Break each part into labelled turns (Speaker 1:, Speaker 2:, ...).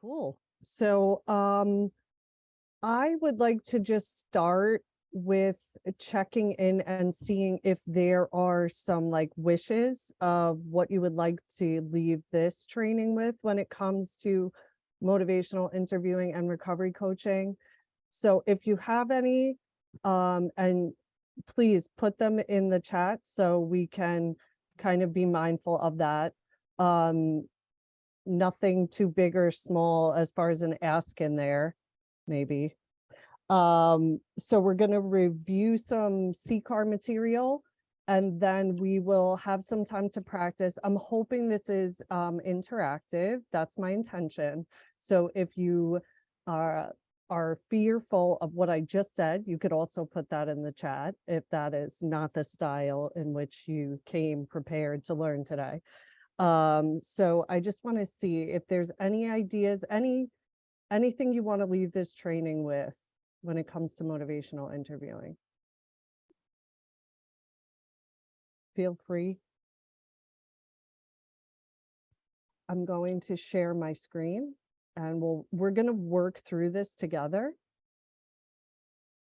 Speaker 1: Cool. So I would like to just start with checking in and seeing if there are some like wishes of what you would like to leave this training with when it comes to motivational interviewing and recovery coaching. So if you have any, and please put them in the chat so we can kind of be mindful of that. Nothing too big or small as far as an ask in there, maybe. So we're going to review some CCAR material and then we will have some time to practice. I'm hoping this is interactive. That's my intention. So if you are fearful of what I just said, you could also put that in the chat if that is not the style in which you came prepared to learn today. So I just want to see if there's any ideas, anything you want to leave this training with when it comes to motivational interviewing. Feel free. I'm going to share my screen and we're going to work through this together.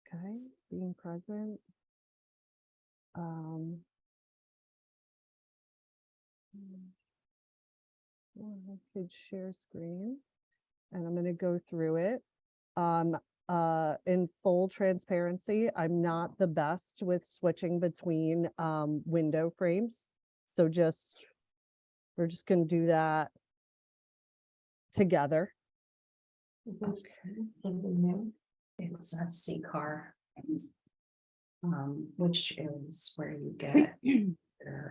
Speaker 1: Okay, being present. I could share screen and I'm going to go through it. In full transparency, I'm not the best with switching between window frames. So we're just going to do that together.
Speaker 2: Okay. It's a CCAR, which is where you get your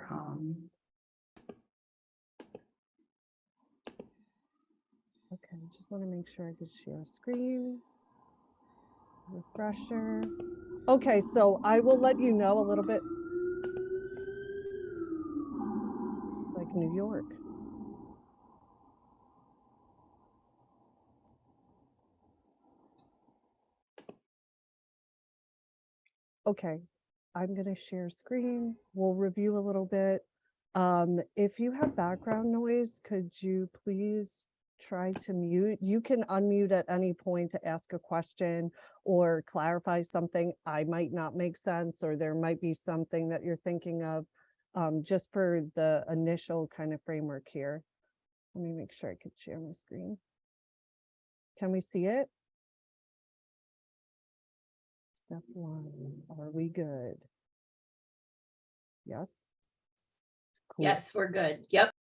Speaker 1: Okay, just want to make sure I could share screen. Refresher. Okay, so I will let you know a little bit like New York. Okay, I'm going to share screen. We'll review a little bit. If you have background noise, could you please try to mute? You can unmute at any point to ask a question or clarify something I might not make sense, or there might be something that you're thinking of, just for the initial kind of framework here. Let me make sure I could share my screen. Can we see it? Step one, are we good? Yes. Cool.
Speaker 3: Yes, we're good. Yep.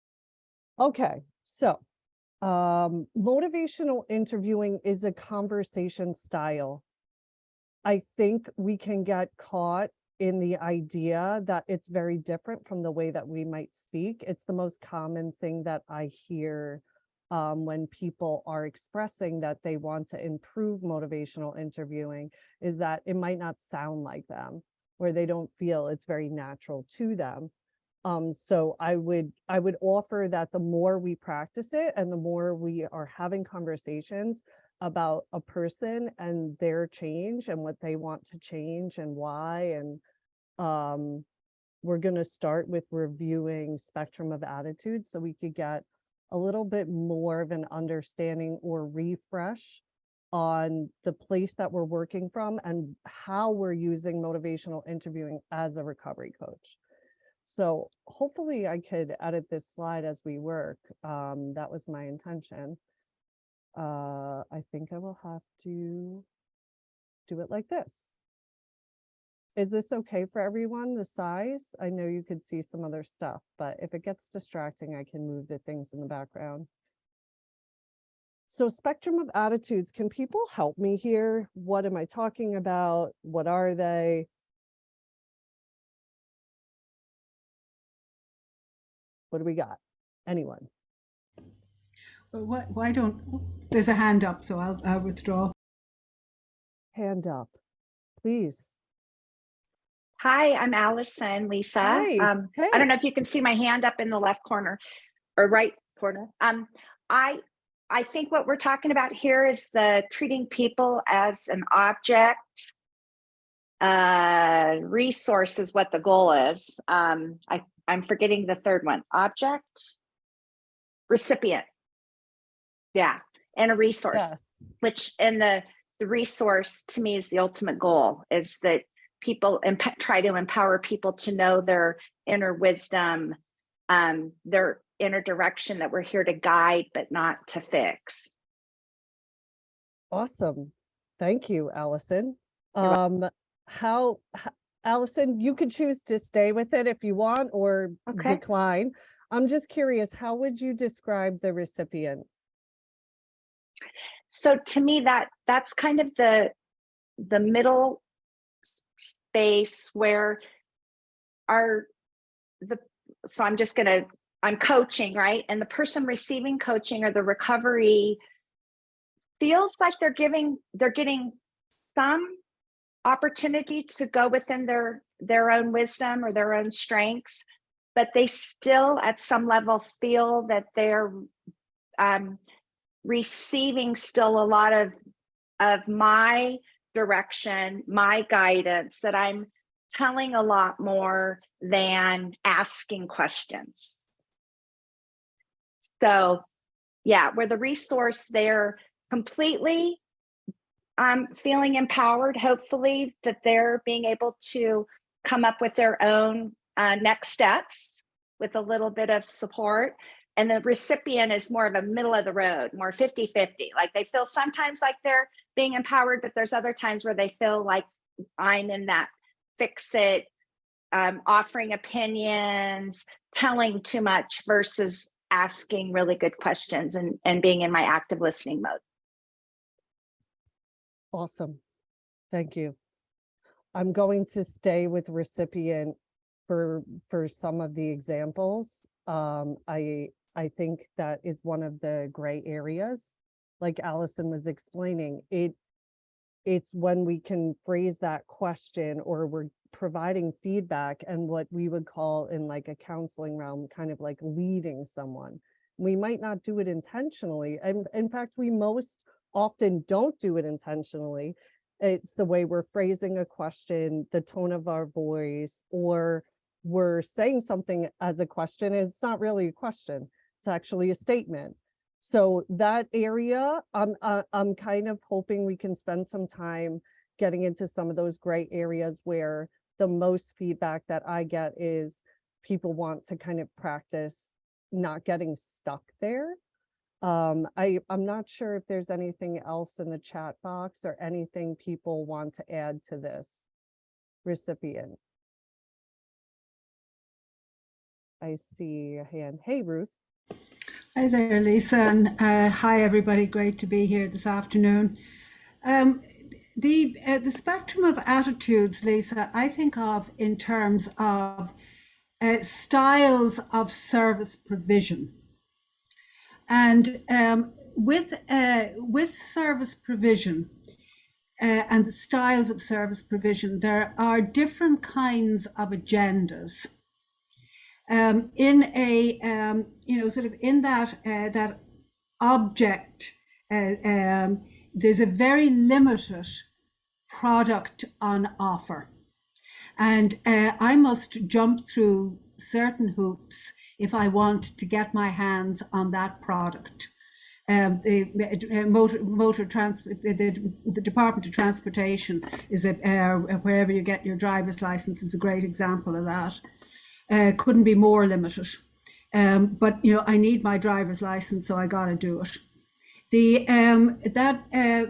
Speaker 1: Okay, so motivational interviewing is a conversation style. I think we can get caught in the idea that it's very different from the way that we might speak. It's the most common thing that I hear when people are expressing that they want to improve motivational interviewing, is that it might not sound like them, where they don't feel it's very natural to them. So I would offer that the more we practice it and the more we are having conversations about a person and their change and what they want to change and why, and we're going to start with reviewing spectrum of attitudes so we could get a little bit more of an understanding or refresh on the place that we're working from and how we're using motivational interviewing as a recovery coach. So hopefully I could edit this slide as we work. That was my intention. I think I will have to do it like this. Is this okay for everyone, the size? I know you could see some other stuff, but if it gets distracting, I can move the things in the background. So spectrum of attitudes, can people help me here? What am I talking about? What are they? What do we got? Anyone?
Speaker 4: Well, why don't, there's a hand up, so I'll withdraw.
Speaker 1: Hand up, please.
Speaker 5: Hi, I'm Allison, Lisa.
Speaker 1: Hi. Hey.
Speaker 5: I don't know if you can see my hand up in the left corner or right corner. I think what we're talking about here is the treating people as an object. Resource is what the goal is. I'm forgetting the third one. Object, recipient. Yeah. and a resource,
Speaker 1: Yes.
Speaker 5: which in the resource to me is the ultimate goal, is that people try to empower people to know their inner wisdom, their inner direction, that we're here to guide, but not to fix.
Speaker 1: Awesome. Thank you, Allison. How, Allison, you could choose to stay with it if you want or
Speaker 5: Okay.
Speaker 1: decline. I'm just curious, how would you describe the recipient?
Speaker 5: So to me, that's kind of the middle space where so I'm coaching, right? And the person receiving coaching or the recovery feels like they're getting some opportunity to go within their own wisdom or their own strengths, but they still at some level feel that they're receiving still a lot of my direction, my guidance, that I'm telling a lot more than asking questions. So yeah, where the resource, they're completely feeling empowered, hopefully, that they're being able to come up with their own next steps with a little bit of support. And the recipient is more of a middle of the road, more 50-50. Like they feel sometimes like they're being empowered, but there's other times where they feel like I'm in that fix it, offering opinions, telling too much versus asking really good questions and being in my active listening mode.
Speaker 1: Awesome. Thank you. I'm going to stay with recipient for some of the examples. I think that is one of the gray areas. Like Allison was explaining, it's when we can phrase that question or we're providing feedback and what we would call in like a counseling realm, kind of like leading someone. We might not do it intentionally. And in fact, we most often don't do it intentionally. It's the way we're phrasing a question, the tone of our voice, or we're saying something as a question and it's not really a question. It's actually a statement. So that area, I'm kind of hoping we can spend some time getting into some of those gray areas where the most feedback that I get is people want to kind of practice not getting stuck there. I'm not sure if there's anything else in the chat box or anything people want to add to this recipient. I see a hand. Hey, Ruth.
Speaker 4: Hi there, Lisa, and hi everybody. Great to be here this afternoon. The spectrum of attitudes, Lisa, I think of in terms of styles of service provision, and with service provision and the styles of service provision, there are different kinds of agendas. In a sort of in that object, there's a very limited product on offer, and I must jump through certain hoops if I want to get my hands on that product. The Department of Transportation is wherever you get your driver's license is a great example of that. Couldn't be more limited, but I need my driver's license, so I got to do it.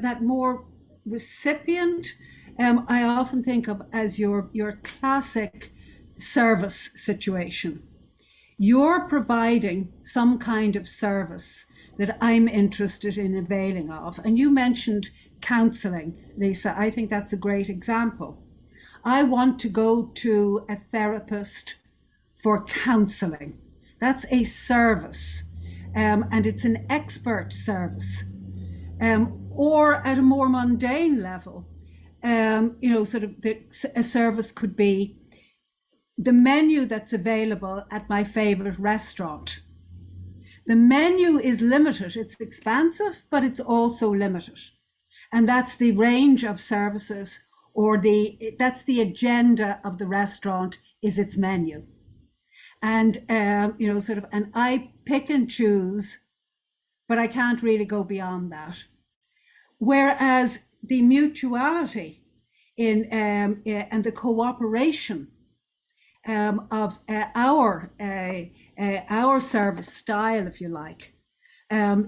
Speaker 4: That more recipient, I often think of as your classic service situation. You're providing some kind of service that I'm interested in availing of, and you mentioned counseling, Lisa. I think that's a great example. I want to go to a therapist for counseling. That's a service, and it's an expert service. Or at a more mundane level, sort of a service could be the menu that's available at my favorite restaurant. The menu is limited, it's expansive, but it's also limited. And that's the range of services, or that's the agenda of the restaurant, is its menu. And and I pick and choose but I can't really go beyond that. Whereas the mutuality in and the cooperation of our service style, if you like,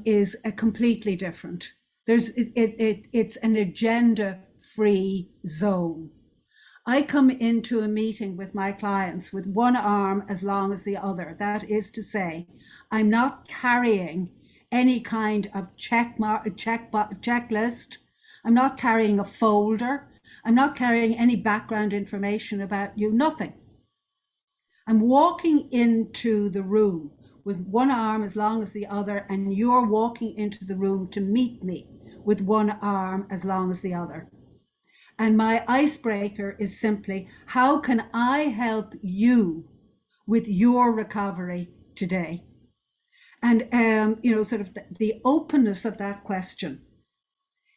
Speaker 4: is a completely different. It's an agenda-free zone. I come into a meeting with my clients with one arm as long as the other. That is to say, I'm not carrying any kind of checklist. I'm not carrying a folder. I'm not carrying any background information about you, nothing. I'm walking into the room with one arm as long as the other, and you're walking into the room to meet me with one arm as long as the other. And my icebreaker is simply, how can I help you with your recovery today? And, sort of the openness of that question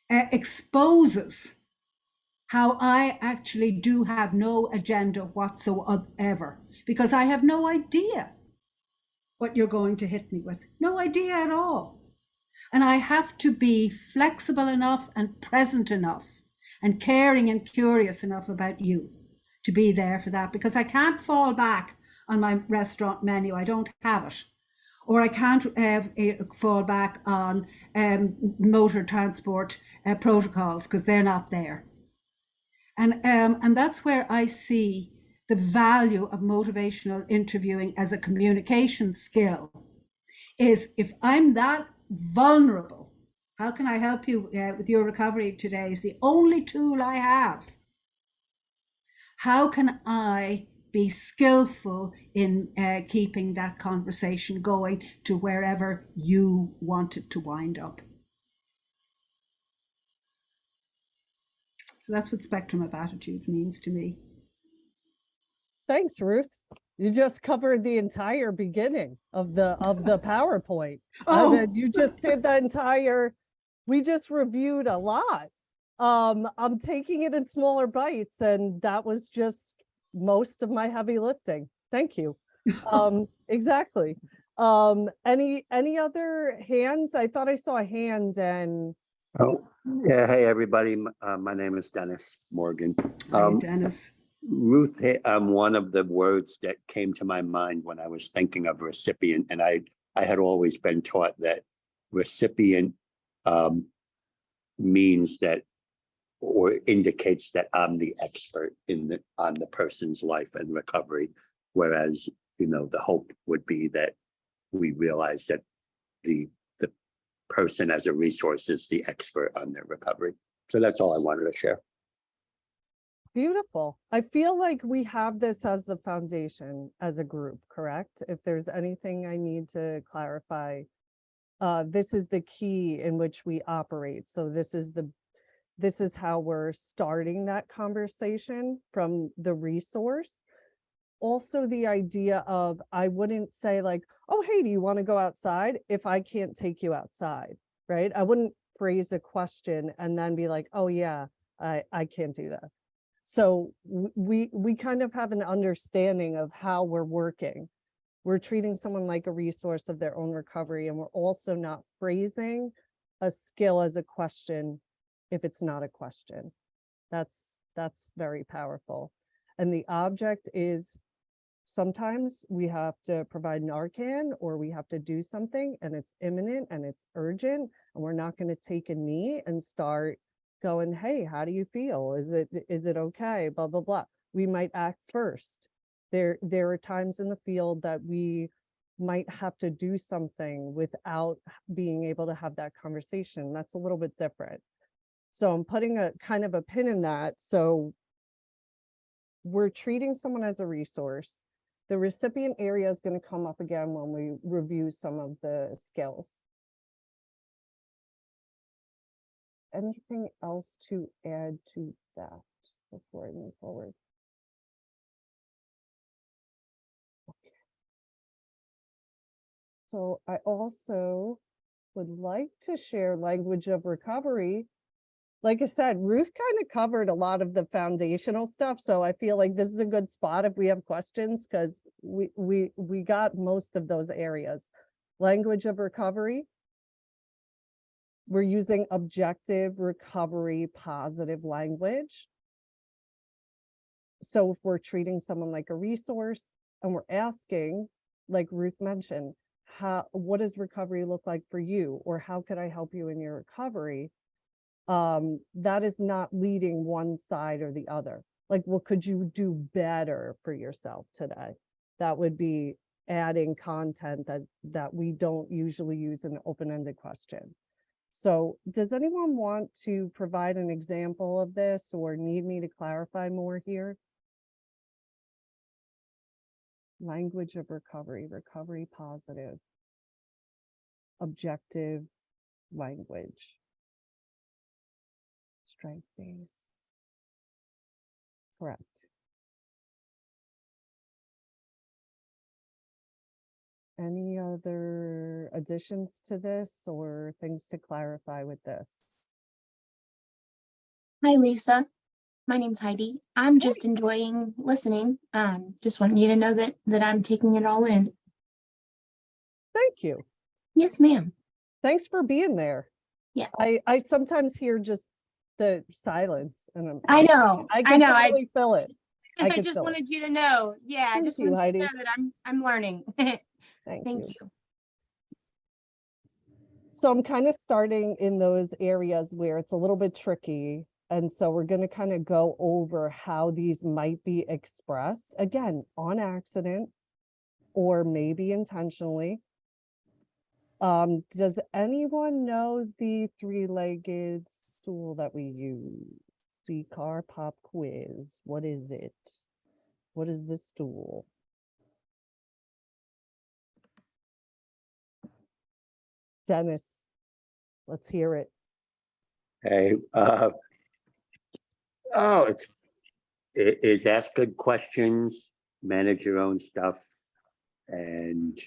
Speaker 4: exposes how I actually do have no agenda whatsoever, because I have no idea what you're going to hit me with. No idea at all. And I have to be flexible enough and present enough and caring and curious enough about you to be there for that, because I can't fall back on my restaurant menu. I don't have it. Or I can't fall back on motor transport protocols, because they're not there. And that's where I see the value of motivational interviewing as a communication skill, is if I'm that vulnerable, how can I help you with your recovery today is the only tool I have. How can I be skillful in keeping that conversation going to wherever you want it to wind up? So that's what spectrum of attitudes means to me.
Speaker 1: Thanks, Ruth. You just covered the entire beginning of the PowerPoint.
Speaker 4: Oh,
Speaker 1: You just did the entire, we just reviewed a lot. I'm taking it in smaller bites, and that was just most of my heavy lifting. Thank you. Exactly. Any other hands? I thought I saw a hand. And
Speaker 3: oh yeah, hey everybody, my name is Dennis Morgan.
Speaker 4: Hi, Dennis.
Speaker 3: Ruth hit one of the words that came to my mind when I was thinking of recipient, and I had always been taught that recipient means that, or indicates that I'm the expert on the person's life and recovery, whereas the hope would be that we realize that the person as a resource is the expert on their recovery. So that's all I wanted to share.
Speaker 1: beautiful. I feel like we have this as the foundation as a group, correct? If there's anything I need to clarify, this is the key in which we operate. So this is how we're starting that conversation from the resource. Also, the idea of, I wouldn't say like, oh, hey, do you want to go outside if I can't take you outside, right? I wouldn't phrase a question and then be like, oh yeah, I can't do that. So we kind of have an understanding of how we're working. We're treating someone like a resource of their own recovery, and we're also not phrasing a skill as a question if it's not a question. That's very powerful. And the object is, sometimes we have to provide Narcan, or we have to do something and it's imminent and it's urgent, and we're not going to take a knee and start going, hey, how do you feel? Is it okay? Blah, blah, blah. We might act first. There are times in the field that we might have to do something without being able to have that conversation. That's a little bit different. So I'm putting a kind of a pin in that. So we're treating someone as a resource. The recipient area is going to come up again when we review some of the skills. Anything else to add to that before I move forward? Okay. So I also would like to share language of recovery. Like I said, Ruth kind of covered a lot of the foundational stuff. So I feel like this is a good spot if we have questions, because we got most of those areas. Language of recovery. We're using objective, recovery, positive language. So if we're treating someone like a resource and we're asking, like Ruth mentioned, what does recovery look like for you? Or how could I help you in your recovery? That is not leading one side or the other. Like, what could you do better for yourself today? That would be adding content that we don't usually use in an open-ended question. So does anyone want to provide an example of this or need me to clarify more here? Language of recovery, recovery positive, objective language, strength-based. Correct. Any other additions to this or things to clarify with this?
Speaker 6: Hi, Lisa. My name's Heidi. I'm just enjoying listening. Just want you to know that I'm taking it all in.
Speaker 1: Thank you.
Speaker 6: Yes, ma'am.
Speaker 1: Thanks for being there.
Speaker 6: Yeah.
Speaker 1: I sometimes hear just the silence and
Speaker 6: I know.
Speaker 1: I can
Speaker 6: know.
Speaker 1: totally feel it.
Speaker 6: I
Speaker 1: could
Speaker 6: just
Speaker 1: feel it.
Speaker 6: wanted you to know. Yeah, I
Speaker 1: Thank
Speaker 6: just
Speaker 1: you,
Speaker 6: wanted you to
Speaker 1: Heidi.
Speaker 6: know that I'm learning.
Speaker 1: Thank
Speaker 6: Thank
Speaker 1: you.
Speaker 6: you.
Speaker 1: So I'm kind of starting in those areas where it's a little bit tricky. And so we're going to kind of go over how these might be expressed, again, on accident or maybe intentionally. Does anyone know the three-legged stool that we use? C-car pop quiz. What is it? What is the stool? Dennis, let's hear it.
Speaker 3: Hey, it is ask good questions, manage your own stuff, and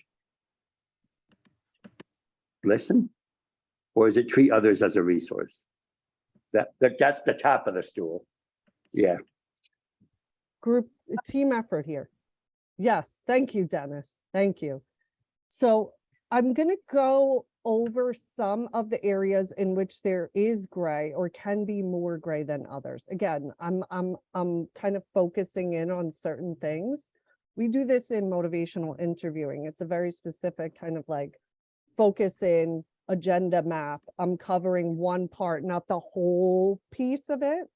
Speaker 3: listen? Or is it treat others as a resource? That's the top of the stool. Yeah.
Speaker 1: Group team effort here. Yes, thank you, Dennis. Thank you. So I'm going to go over some of the areas in which there is gray or can be more gray than others. Again, I'm kind of focusing in on certain things. We do this in motivational interviewing. It's a very specific kind of like focus in agenda map. I'm covering one part, not the whole piece of it.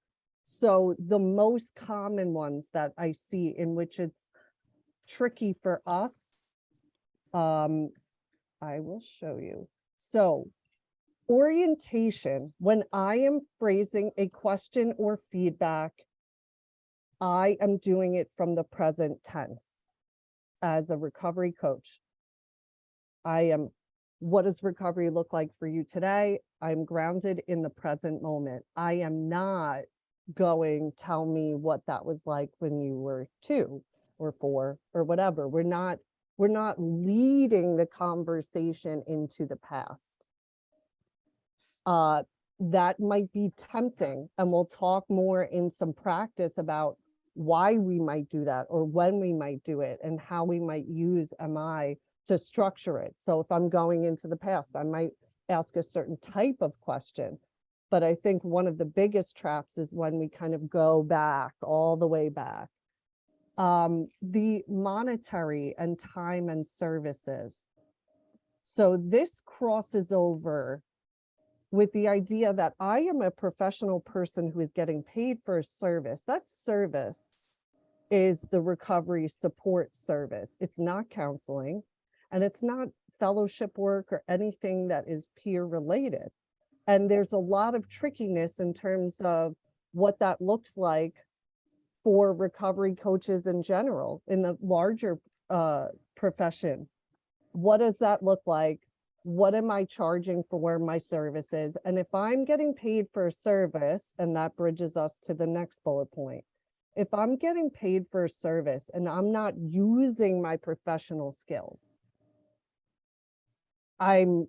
Speaker 1: So the most common ones that I see in which it's tricky for us, I will show you. So orientation, when I am phrasing a question or feedback, I am doing it from the present tense. As a recovery coach, what does recovery look like for you today? I'm grounded in the present moment. I am not going, tell me what that was like when you were 2 or 4 or whatever. We're not leading the conversation into the past. That might be tempting, and we'll talk more in some practice about why we might do that or when we might do it and how we might use MI to structure it. So if I'm going into the past, I might ask a certain type of question. But I think one of the biggest traps is when we kind of go back, all the way back. The monetary and time and services. So this crosses over with the idea that I am a professional person who is getting paid for a service. That service is the recovery support service. It's not counseling, and it's not fellowship work or anything that is peer related. And there's a lot of trickiness in terms of what that looks like for recovery coaches in general, in the larger profession. What does that look like? What am I charging for my services? And if I'm getting paid for a service, and that bridges us to the next bullet point, if I'm getting paid for a service and I'm not using my professional skills, I'm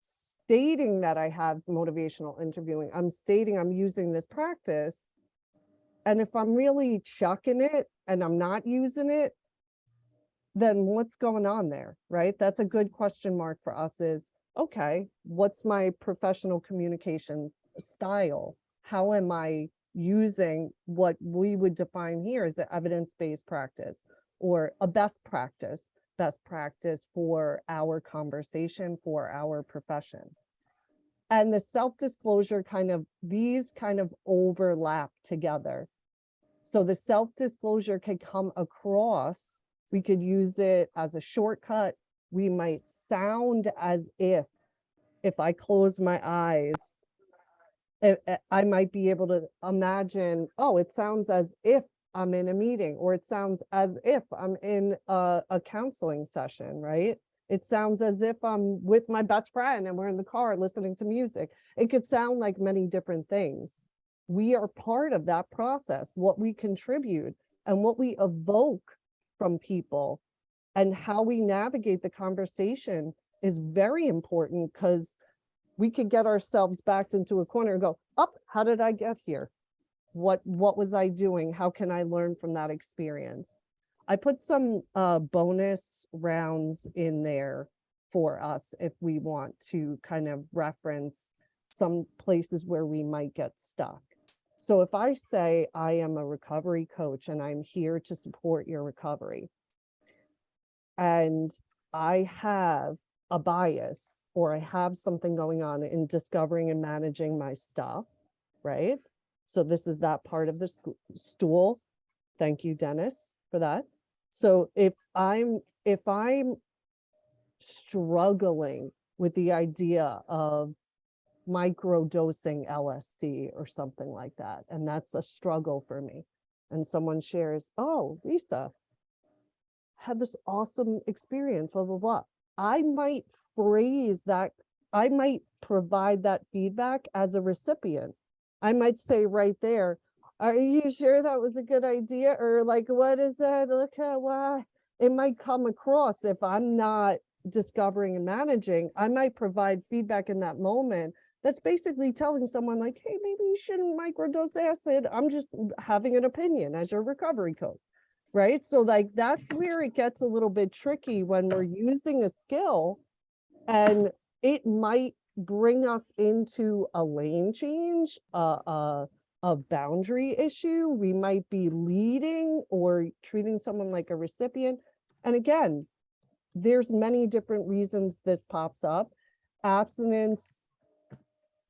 Speaker 1: stating that I have motivational interviewing. I'm stating I'm using this practice. And if I'm really chucking it and I'm not using it, then what's going on there, right? That's a good question mark for us is, okay, what's my professional communication style? How am I using what we would define here as the evidence-based practice or a best practice for our conversation, for our profession? And the self-disclosure these kind of overlap together. So the self-disclosure can come across, we could use it as a shortcut. We might sound as if I close my eyes, I might be able to imagine, oh, it sounds as if I'm in a meeting, or it sounds as if I'm in a counseling session, right? It sounds as if I'm with my best friend and we're in the car listening to music. It could sound like many different things. We are part of that process, what we contribute and what we evoke from people and how we navigate the conversation is very important, because we could get ourselves backed into a corner and go, up, how did I get here? What was I doing? How can I learn from that experience? I put some bonus rounds in there for us if we want to kind of reference some places where we might get stuck. So if I say I am a recovery coach and I'm here to support your recovery, and I have a bias or I have something going on in discovering and managing my stuff, right? So this is that part of the stool. Thank you, Dennis, for that. So if I'm struggling with the idea of microdosing LSD or something like that, and that's a struggle for me, and someone shares, oh, Lisa had this awesome experience, blah, blah, blah. I might phrase that, I might provide that feedback as a recipient. I might say right there, are you sure that was a good idea? Or like, what is that? Look at why. It might come across, if I'm not discovering and managing, I might provide feedback in that moment that's basically telling someone like, hey, maybe you shouldn't microdose acid. I'm just having an opinion as your recovery coach, right? So like, that's where it gets a little bit tricky when we're using a skill, and it might bring us into a lane change, a boundary issue. We might be leading or treating someone like a recipient. And again, there's many different reasons this pops up. Abstinence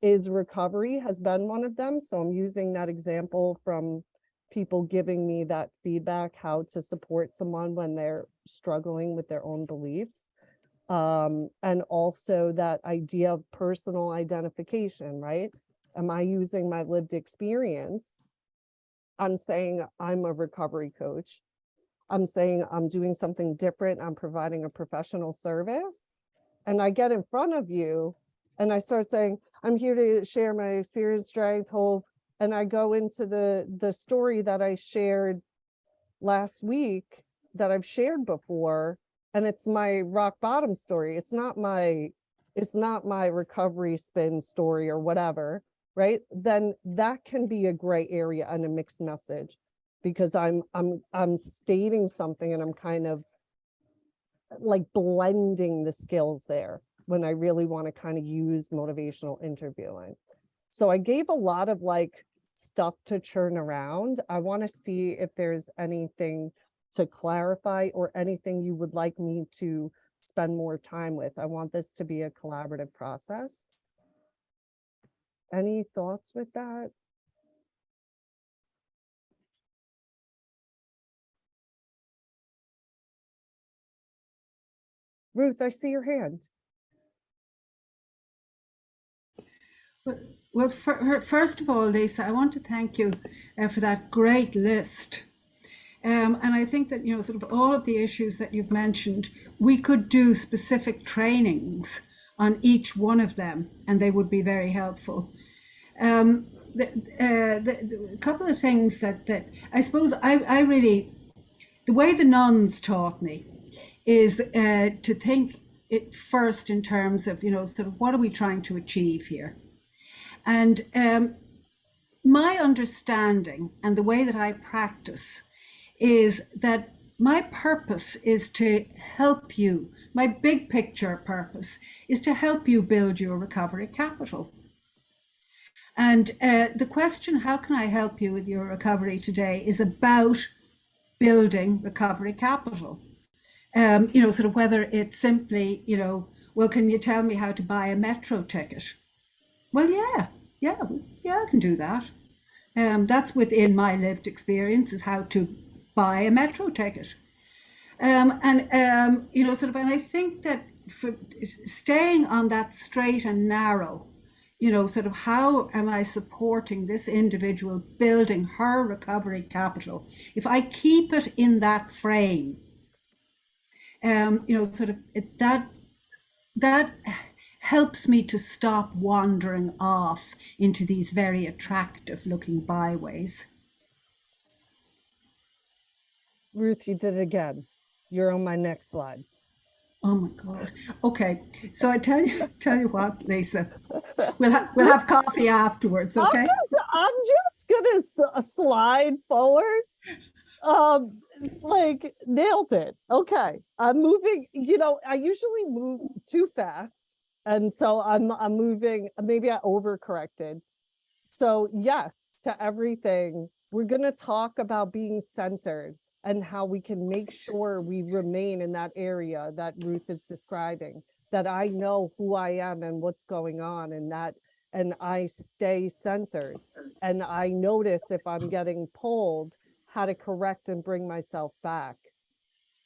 Speaker 1: is recovery has been one of them. So I'm using that example from people giving me that feedback, how to support someone when they're struggling with their own beliefs. And also that idea of personal identification, right? Am I using my lived experience? I'm saying I'm a recovery coach. I'm saying I'm doing something different. I'm providing a professional service. And I get in front of you and I start saying, I'm here to share my experience, strength, hope. And I go into the story that I shared last week that I've shared before. And it's my rock bottom story. It's not my recovery spin story or whatever, right? Then that can be a gray area and a mixed message, because I'm stating something and I'm kind of like blending the skills there when I really want to kind of use motivational interviewing. So I gave a lot of like stuff to churn around. I want to see if there's anything to clarify or anything you would like me to spend more time with. I want this to be a collaborative process. Any thoughts with that? Ruth, I see your hand.
Speaker 4: Well, first of all, Lisa, I want to thank you for that great list. And I think that, you know, sort of all of the issues that you've mentioned, we could do specific trainings on each one of them, and they would be very helpful. A couple of things that I suppose I really, the way the nuns taught me is to think it first in terms of, you know, sort of what are we trying to achieve here? And my understanding and the way that I practice is that My purpose is to help you. My big picture purpose is to help you build your recovery capital. And the question, how can I help you with your recovery today, is about building recovery capital. Sort of whether it's simply, well, can you tell me how to buy a metro ticket? Well, yeah, I can do that. That's within my lived experience, is how to buy a metro ticket. And I think that for staying on that straight and narrow, how am I supporting this individual building her recovery capital? If I keep it in that frame, that helps me to stop wandering off into these very attractive looking byways.
Speaker 1: Ruth, you did it again. You're on my next slide.
Speaker 4: Oh my God. Okay. So I tell you what, Lisa, we'll have coffee afterwards. Okay.
Speaker 1: I'm just gonna slide forward. It's like nailed it. Okay. I'm moving, I usually move too fast. And so I'm moving, maybe I overcorrected. So yes, to everything, we're gonna talk about being centered and how we can make sure we remain in that area that Ruth is describing, that I know who I am and what's going on, and I stay centered. And I notice if I'm getting pulled, how to correct and bring myself back.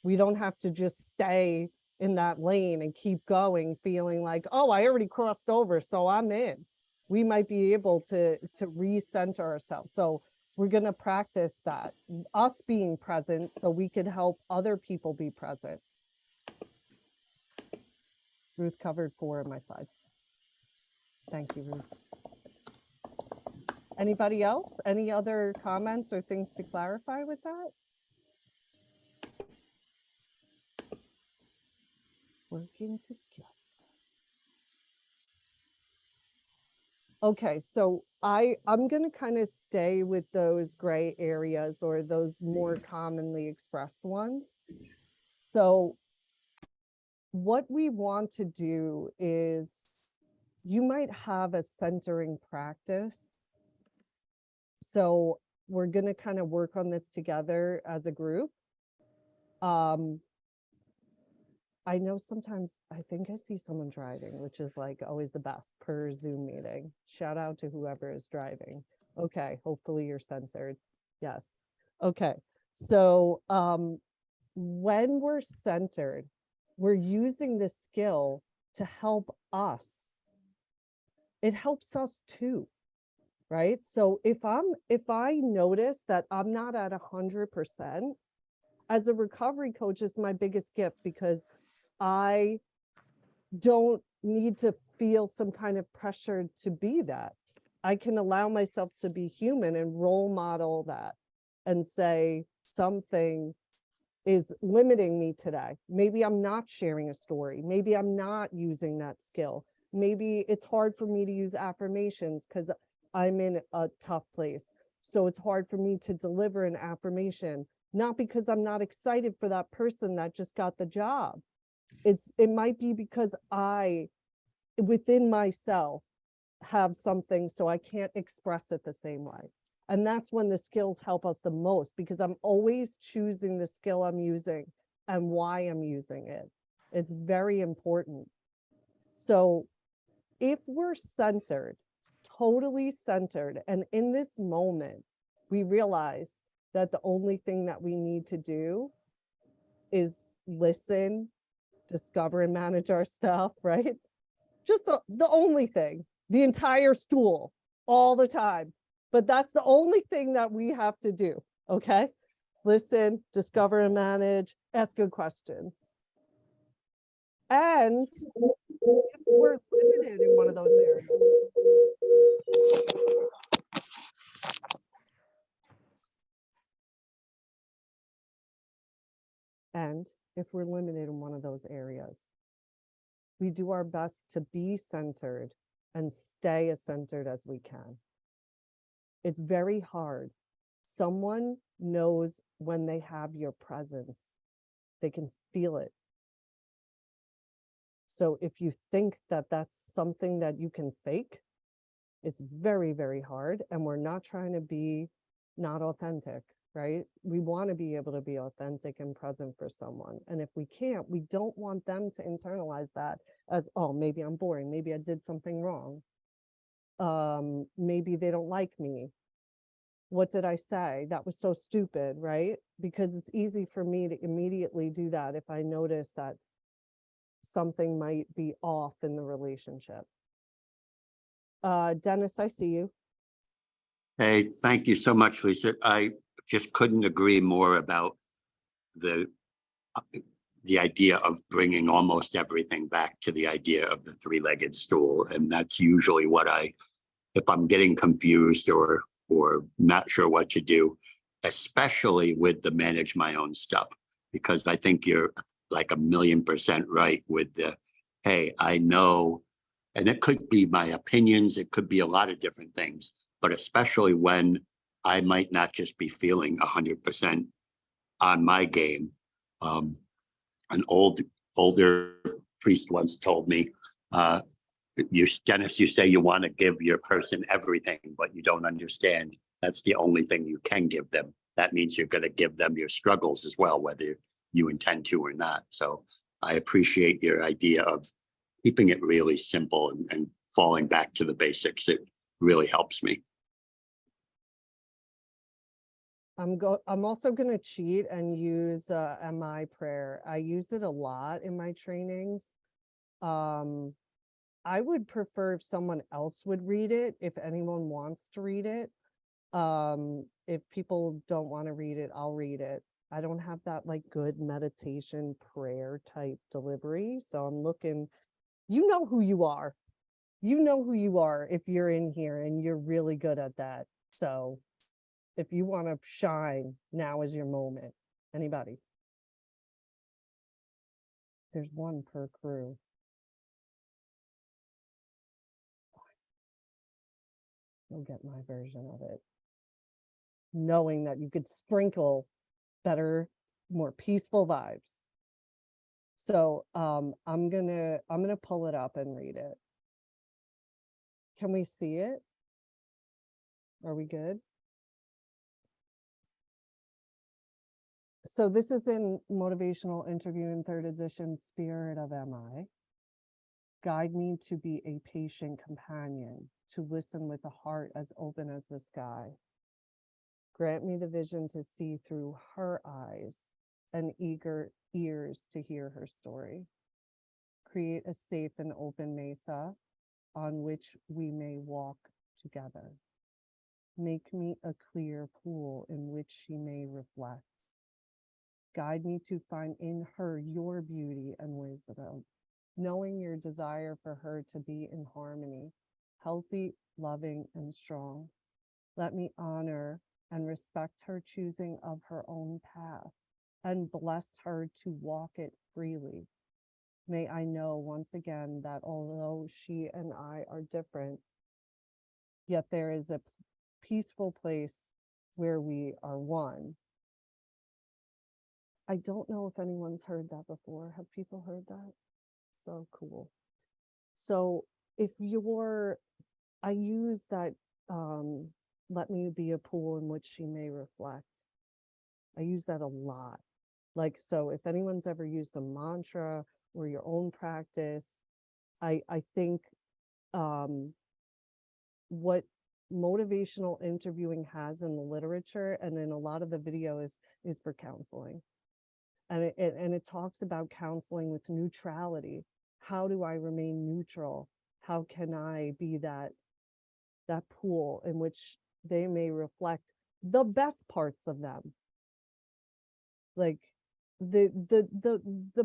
Speaker 1: We don't have to just stay in that lane and keep going, feeling like, oh, I already crossed over, so I'm in. We might be able to recenter ourselves. So we're going to practice that, us being present, so we could help other people be present. Ruth covered 4 of my slides. Thank you, Ruth. Anybody else? Any other comments or things to clarify with that? Working together. Okay, so I'm going to kind of stay with those gray areas, or those more commonly expressed ones. So what we want to do is, you might have a centering practice. So we're going to kind of work on this together as a group. I know sometimes I think I see someone driving, which is like always the best per Zoom meeting. Shout out to whoever is driving. Okay, hopefully you're centered. Yes. Okay. So when we're centered, we're using this skill to help us. It helps us too, right? So if I notice that I'm not at 100%, as a recovery coach, is my biggest gift, because I don't need to feel some kind of pressure to be that. I can allow myself to be human and role model that and say something is limiting me today. Maybe I'm not sharing a story. Maybe I'm not using that skill. Maybe it's hard for me to use affirmations because I'm in a tough place. So it's hard for me to deliver an affirmation, not because I'm not excited for that person that just got the job. It might be because I, within myself, have something, so I can't express it the same way. And that's when the skills help us the most, because I'm always choosing the skill I'm using and why I'm using it. It's very important. So if we're centered, totally centered, and in this moment, we realize that the only thing that we need to do is listen, discover and manage our stuff, right? Just the only thing, the entire stool, all the time. But that's the only thing that we have to do, okay? Listen, discover and manage, ask good questions. And if we're limited in one of those areas, we do our best to be centered and stay as centered as we can. It's very hard Someone knows when they have your presence. They can feel it. So if you think that that's something that you can fake, it's very, very hard. And we're not trying to be not authentic, right? We want to be able to be authentic and present for someone. And if we can't, we don't want them to internalize that as, oh, maybe I'm boring. Maybe I did something wrong. Maybe they don't like me. What did I say? That was so stupid, right? Because it's easy for me to immediately do that if I notice that something might be off in the relationship. Dennis, I see you.
Speaker 3: Hey, thank you so much, Lisa. I just couldn't agree more about the idea of bringing almost everything back to the idea of the three-legged stool. And that's usually what if I'm getting confused or not sure what to do, especially with the manage my own stuff, because I think you're like 1,000,000% right with the, hey, I know, and it could be my opinions, it could be a lot of different things, but especially when I might not just be feeling 100% on my game. An older priest once told me, Dennis, you say you want to give your person everything, but you don't understand that's the only thing you can give them. That means you're going to give them your struggles as well, whether you intend to or not. So I appreciate your idea of keeping it really simple and falling back to the basics. It really helps me.
Speaker 1: I'm also going to cheat and use MI prayer. I use it a lot in my trainings. I would prefer if someone else would read it, if anyone wants to read it. If people don't want to read it, I'll read it. I don't have that like good meditation prayer type delivery. So I'm looking, you know who you are. You know who you are if you're in here and you're really good at that. So if you want to shine, now is your moment. Anybody? There's one per crew. You'll get my version of it. Knowing that you could sprinkle better, more peaceful vibes. So I'm gonna pull it up and read it. Can we see it? Are we good? So this is in Motivational Interview in 3rd edition, Spirit of MI. Guide me to be a patient companion, to listen with a heart as open as the sky. Grant me the vision to see through her eyes and eager ears to hear her story. Create a safe and open mesa on which we may walk together. Make me a clear pool in which she may reflect. Guide me to find in her your beauty and wisdom, knowing your desire for her to be in harmony, healthy, loving, and strong. Let me honor and respect her choosing of her own path and bless her to walk it freely. May I know once again that although she and I are different, yet there is a peaceful place where we are one. I don't know if anyone's heard that before. Have people heard that? So cool. So if I use that, let me be a pool in which she may reflect. I use that a lot. Like, so if anyone's ever used a mantra or your own practice, I think what motivational interviewing has in the literature and in a lot of the video is for counseling. And it talks about counseling with neutrality. How do I remain neutral? How can I be that pool in which they may reflect the best parts of them? Like the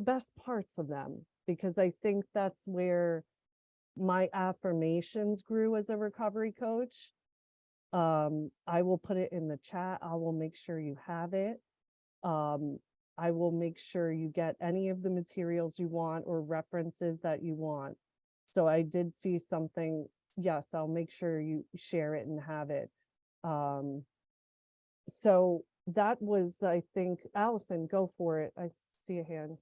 Speaker 1: best parts of them, because I think that's where my affirmations grew as a recovery coach. I will put it in the chat. I will make sure you have it. I will make sure you get any of the materials you want or references that you want. So I did see something. Yes, I'll make sure you share it and have it. So that was, I think, Allison, go for it. I see a hand.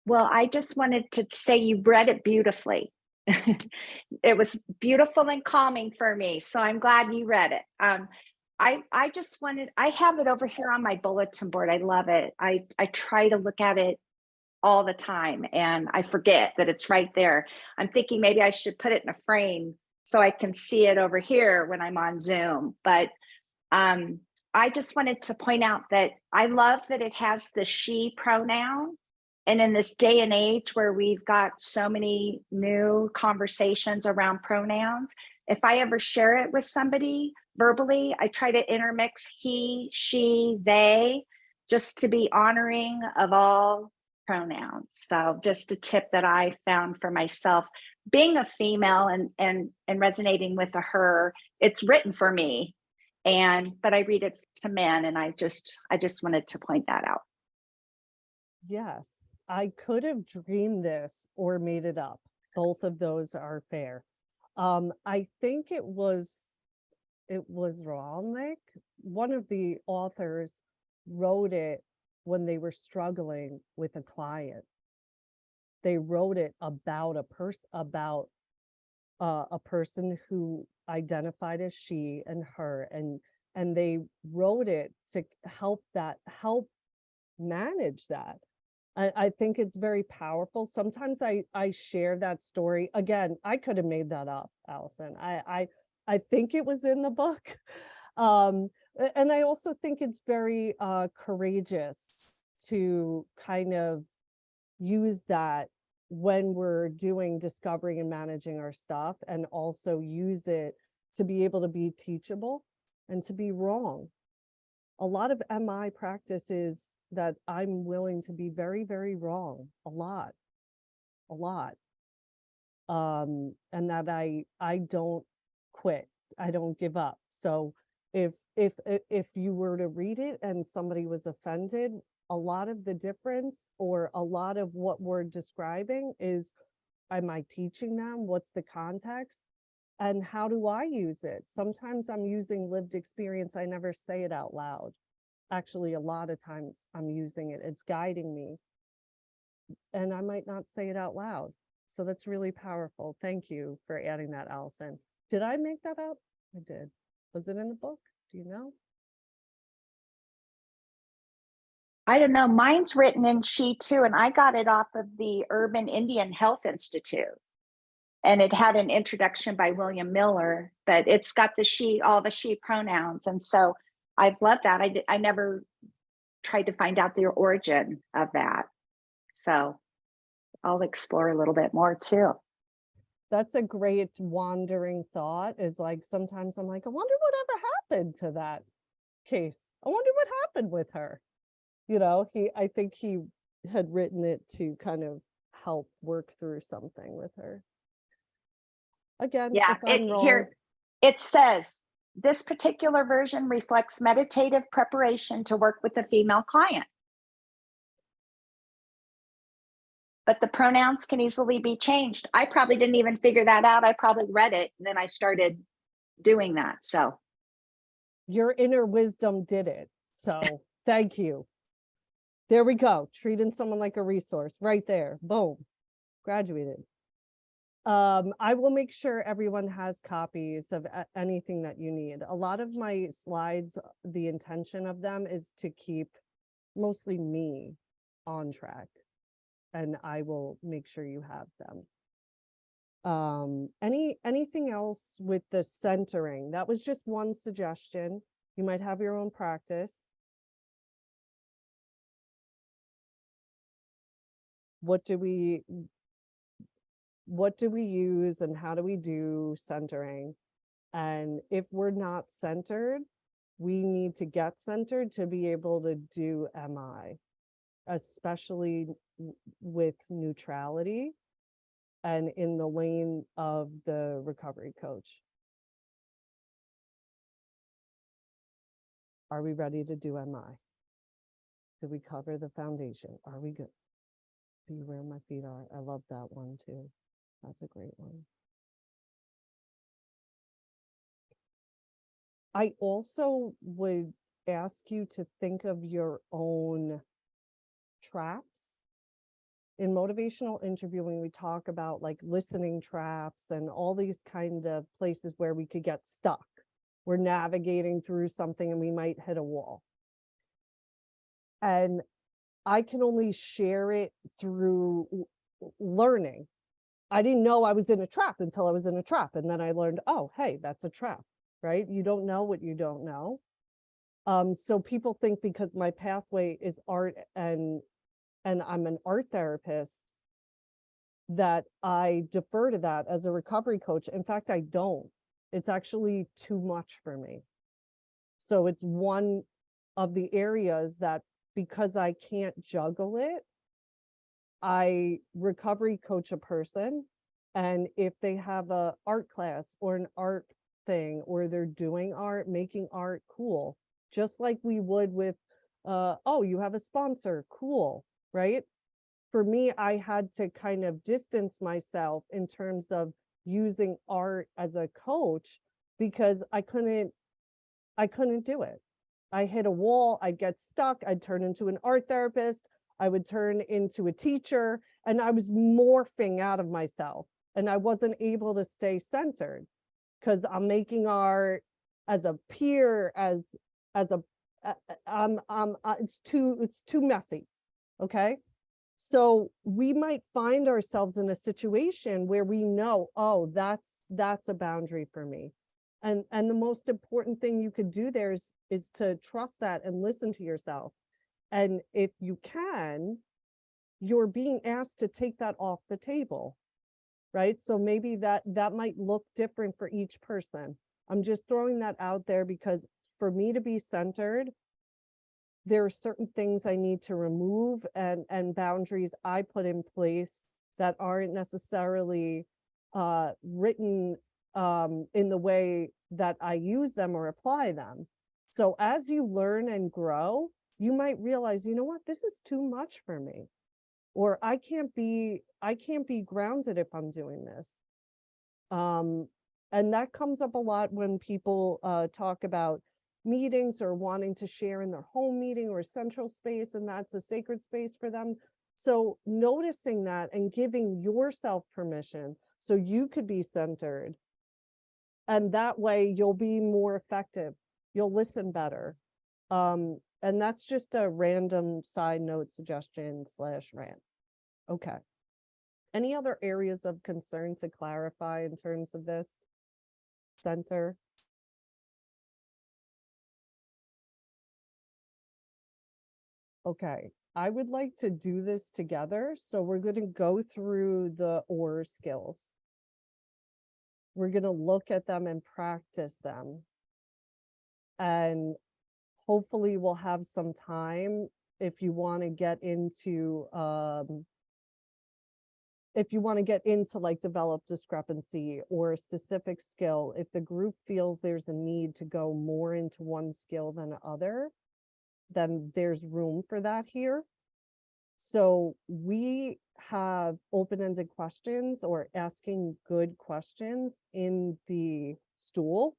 Speaker 5: Well, I just wanted to say you read it beautifully. It was beautiful and calming for me. So I'm glad you read it. I just wanted, I have it over here on my bulletin board. I love it. I try to look at it all the time and I forget that it's right there. I'm thinking maybe I should put it in a frame so I can see it over here when I'm on Zoom. But I just wanted to point out that I love that it has the she pronoun. And in this day and age where we've got so many new conversations around pronouns, if I ever share it with somebody verbally, I try to intermix he, she, they, just to be honoring of all pronouns. So just a tip that I found for myself, being a female and resonating with a her, it's written for me. But I read it to men, and I just wanted to point that out.
Speaker 1: Yes, I could have dreamed this or made it up. Both of those are fair. I think it was Rolnick. One of the authors wrote it when they were struggling with a client. They wrote it about a person who identified as she and her, and they wrote it to help manage that. I think it's very powerful. Sometimes I share that story. Again, I could have made that up, Allison. I think it was in the book. And I also think it's very courageous to kind of use that when we're doing discovering and managing our stuff, and also use it to be able to be teachable and to be wrong. A lot of MI practices that I'm willing to be very, very wrong, a lot. And that I don't quit, I don't give up. So if you were to read it and somebody was offended, a lot of the difference, or a lot of what we're describing is, am I teaching them? What's the context? And how do I use it? Sometimes I'm using lived experience. I never say it out loud. Actually, a lot of times I'm using it. It's guiding me. And I might not say it out loud. So that's really powerful. Thank you for adding that, Allison. Did I make that up? I did. Was it in the book? Do you know?
Speaker 5: I don't know. Mine's written in she too, and I got it off of the Urban Indian Health Institute. And it had an introduction by William Miller, but it's got the she, all the she pronouns. And so I've loved that. I never tried to find out the origin of that. So I'll explore a little bit more too.
Speaker 1: That's a great wandering thought, is like, sometimes I'm like, I wonder whatever happened to that case. I wonder what happened with her. You know, I think he had written it to kind of help work through something with her. Again,
Speaker 5: Yeah,
Speaker 1: if I'm wrong,
Speaker 5: here it says this particular version reflects meditative preparation to work with a female client. But the pronouns can easily be changed. I probably didn't even figure that out. I probably read it and then I started doing that. So
Speaker 1: your inner wisdom did it. So thank you. There we go. Treating someone like a resource right there. Boom. Graduated. I will make sure everyone has copies of anything that you need. A lot of my slides, the intention of them is to keep mostly me on track, and I will make sure you have them. Anything else with the centering? That was just one suggestion. You might have your own practice. What do we use and how do we do centering? And if we're not centered, we need to get centered to be able to do MI, especially with neutrality and in the lane of the recovery coach. Are we ready to do MI? Did we cover the foundation? Are we good? Be where my feet are. I love that one too. That's a great one. I also would ask you to think of your own traps. In motivational interviewing, we talk about like listening traps and all these kind of places where we could get stuck. We're navigating through something and we might hit a wall. And I can only share it through learning. I didn't know I was in a trap until I was in a trap. And then I learned, oh, hey, that's a trap, right? You don't know what you don't know. So people think because my pathway is art and I'm an art therapist, that I defer to that as a recovery coach. In fact, I don't. It's actually too much for me. So it's one of the areas that, because I can't juggle it, I recovery coach a person. And if they have a art class or an art thing, or they're doing art, making art, cool. Just like we would with, oh, you have a sponsor, cool, right? For me, I had to kind of distance myself in terms of using art as a coach because I couldn't do it. I hit a wall, I'd get stuck, I'd turn into an art therapist, I would turn into a teacher, and I was morphing out of myself. And I wasn't able to stay centered because I'm making art as a peer, as a, it's too messy. Okay. So we might find ourselves in a situation where we know, oh, that's a boundary for me. And the most important thing you could do there is to trust that and listen to yourself. And if you can, you're being asked to take that off the table, right? So maybe that might look different for each person. I'm just throwing that out there because for me to be centered, there are certain things I need to remove and boundaries I put in place that aren't necessarily written in the way that I use them or apply them. So as you learn and grow, you might realize, you know what, this is too much for me, or I can't be grounded if I'm doing this. And that comes up a lot when people talk about meetings or wanting to share in their home meeting or central space, and that's a sacred space for them. So noticing that and giving yourself permission so you could be centered. And that way you'll be more effective. You'll listen better. And that's just a random side note suggestion / rant. Okay. Any other areas of concern to clarify in terms of this? Center. Okay, I would like to do this together. So we're going to go through the OR skills. We're going to look at them and practice them. And hopefully we'll have some time if you want to get into like develop discrepancy or a specific skill. If the group feels there's a need to go more into one skill than the other, then there's room for that here. So we have open-ended questions or asking good questions in the stool,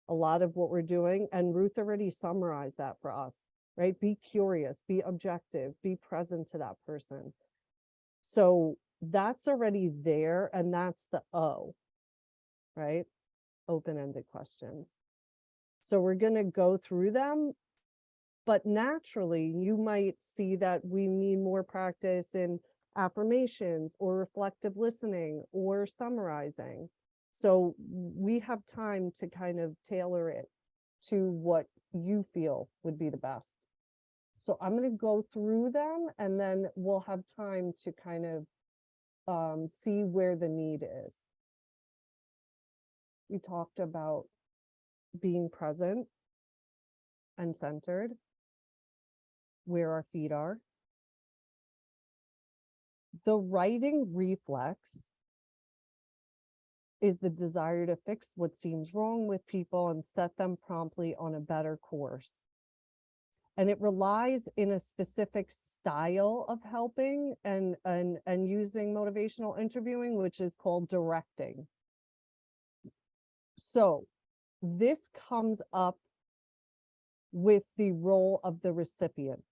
Speaker 1: a lot of what we're doing. And Ruth already summarized that for us, right? Be curious, be objective, be present to that person. So that's already there. And that's the O, right? Open-ended questions. So we're going to go through them. But naturally, you might see that we need more practice in affirmations or reflective listening or summarizing. So we have time to kind of tailor it to what you feel would be the best. So I'm going to go through them and then we'll have time to kind of see where the need is. We talked about being present and centered, where our feet are. The righting reflex is the desire to fix what seems wrong with people and set them promptly on a better course. And it relies in a specific style of helping and using motivational interviewing, which is called directing. So this comes up with the role of the recipient,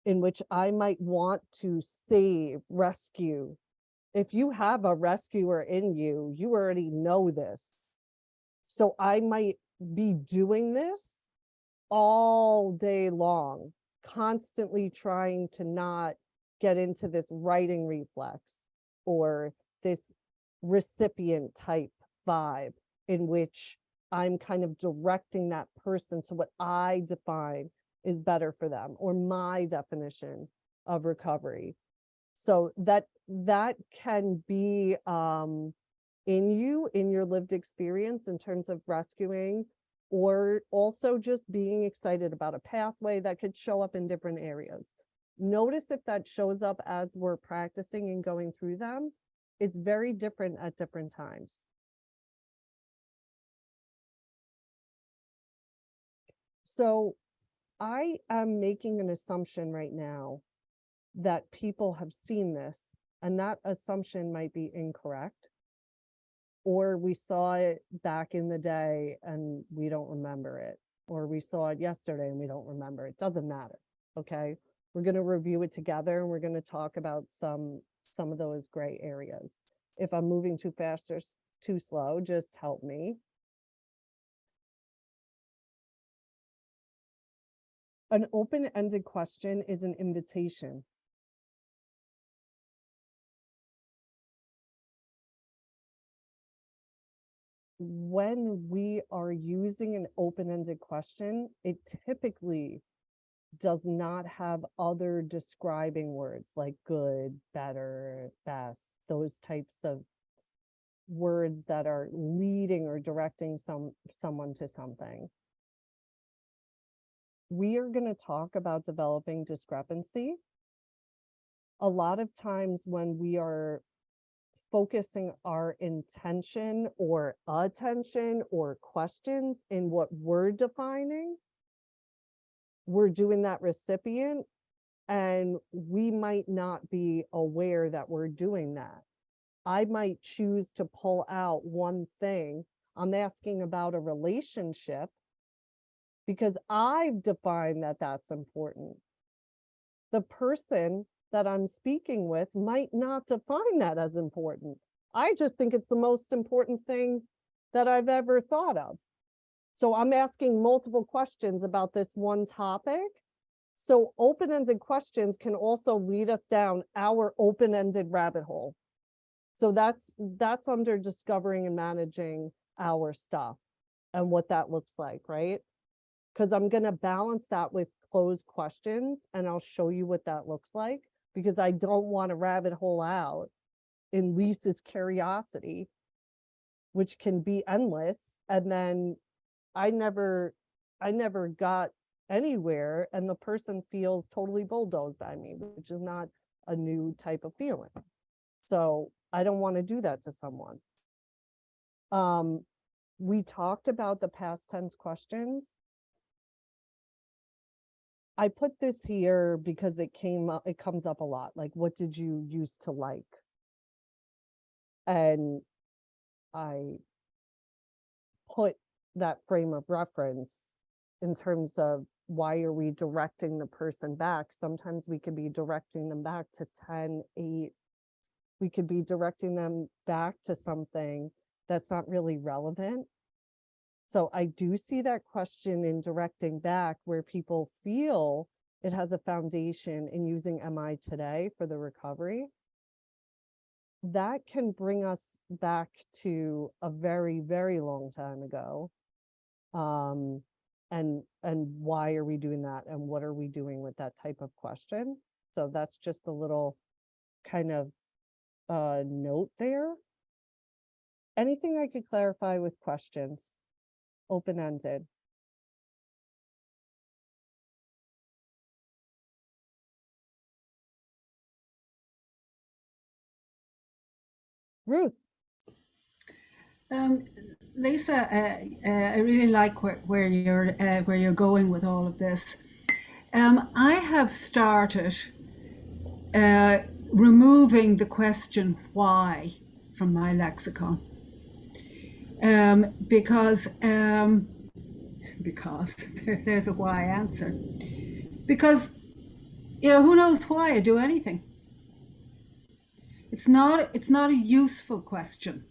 Speaker 1: in which I might want to save, rescue. If you have a rescuer in you, you already know this. So I might be doing this all day long, constantly trying to not get into this writing reflex or this recipient type vibe, in which I'm kind of directing that person to what I define is better for them, or my definition of recovery. So that can be in you, in your lived experience, in terms of rescuing, or also just being excited about a pathway that could show up in different areas. Notice if that shows up as we're practicing and going through them. It's very different at different times. So I am making an assumption right now that people have seen this, and that assumption might be incorrect, or we saw it back in the day and we don't remember it, or we saw it yesterday and we don't remember it. Doesn't matter. Okay, we're going to review it together, and we're going to talk about some of those gray areas. If I'm moving too fast or too slow, just help me. An open-ended question is an invitation. When we are using an open-ended question, it typically does not have other describing words like good, better, best, those types of words that are leading or directing someone to something. We are going to talk about developing discrepancy. A lot of times when we are focusing our intention or attention or questions in what we're defining, we're doing that recipient, and we might not be aware that we're doing that. I might choose to pull out one thing. I'm asking about a relationship because I've defined that that's important. The person that I'm speaking with might not define that as important. I just think it's the most important thing that I've ever thought of. So I'm asking multiple questions about this one topic. So open-ended questions can also lead us down our open-ended rabbit hole. So that's under discovering and managing our stuff and what that looks like, right? Because I'm going to balance that with closed questions, and I'll show you what that looks like, because I don't want to rabbit hole out in Lisa's curiosity, which can be endless. And then I never got anywhere, and the person feels totally bulldozed by me, which is not a new type of feeling. So I don't want to do that to someone. We talked about the past tense questions. I put this here because it comes up a lot. Like, what did you used to like? And I put that frame of reference in terms of why are we directing the person back? Sometimes we could be directing them back to 10, 8. We could be directing them back to something that's not really relevant. So I do see that question in directing back where people feel it has a foundation in using MI today for the recovery. That can bring us back to a very, very long time ago. And why are we doing that? And what are we doing with that type of question? So that's just a little kind of note there. Anything I could clarify with questions? Open-ended. Ruth.
Speaker 4: Lisa, I really like where you're going with all of this. I have started removing the question why from my lexicon. because there's a why answer. Because, who knows why I do anything? It's not a useful question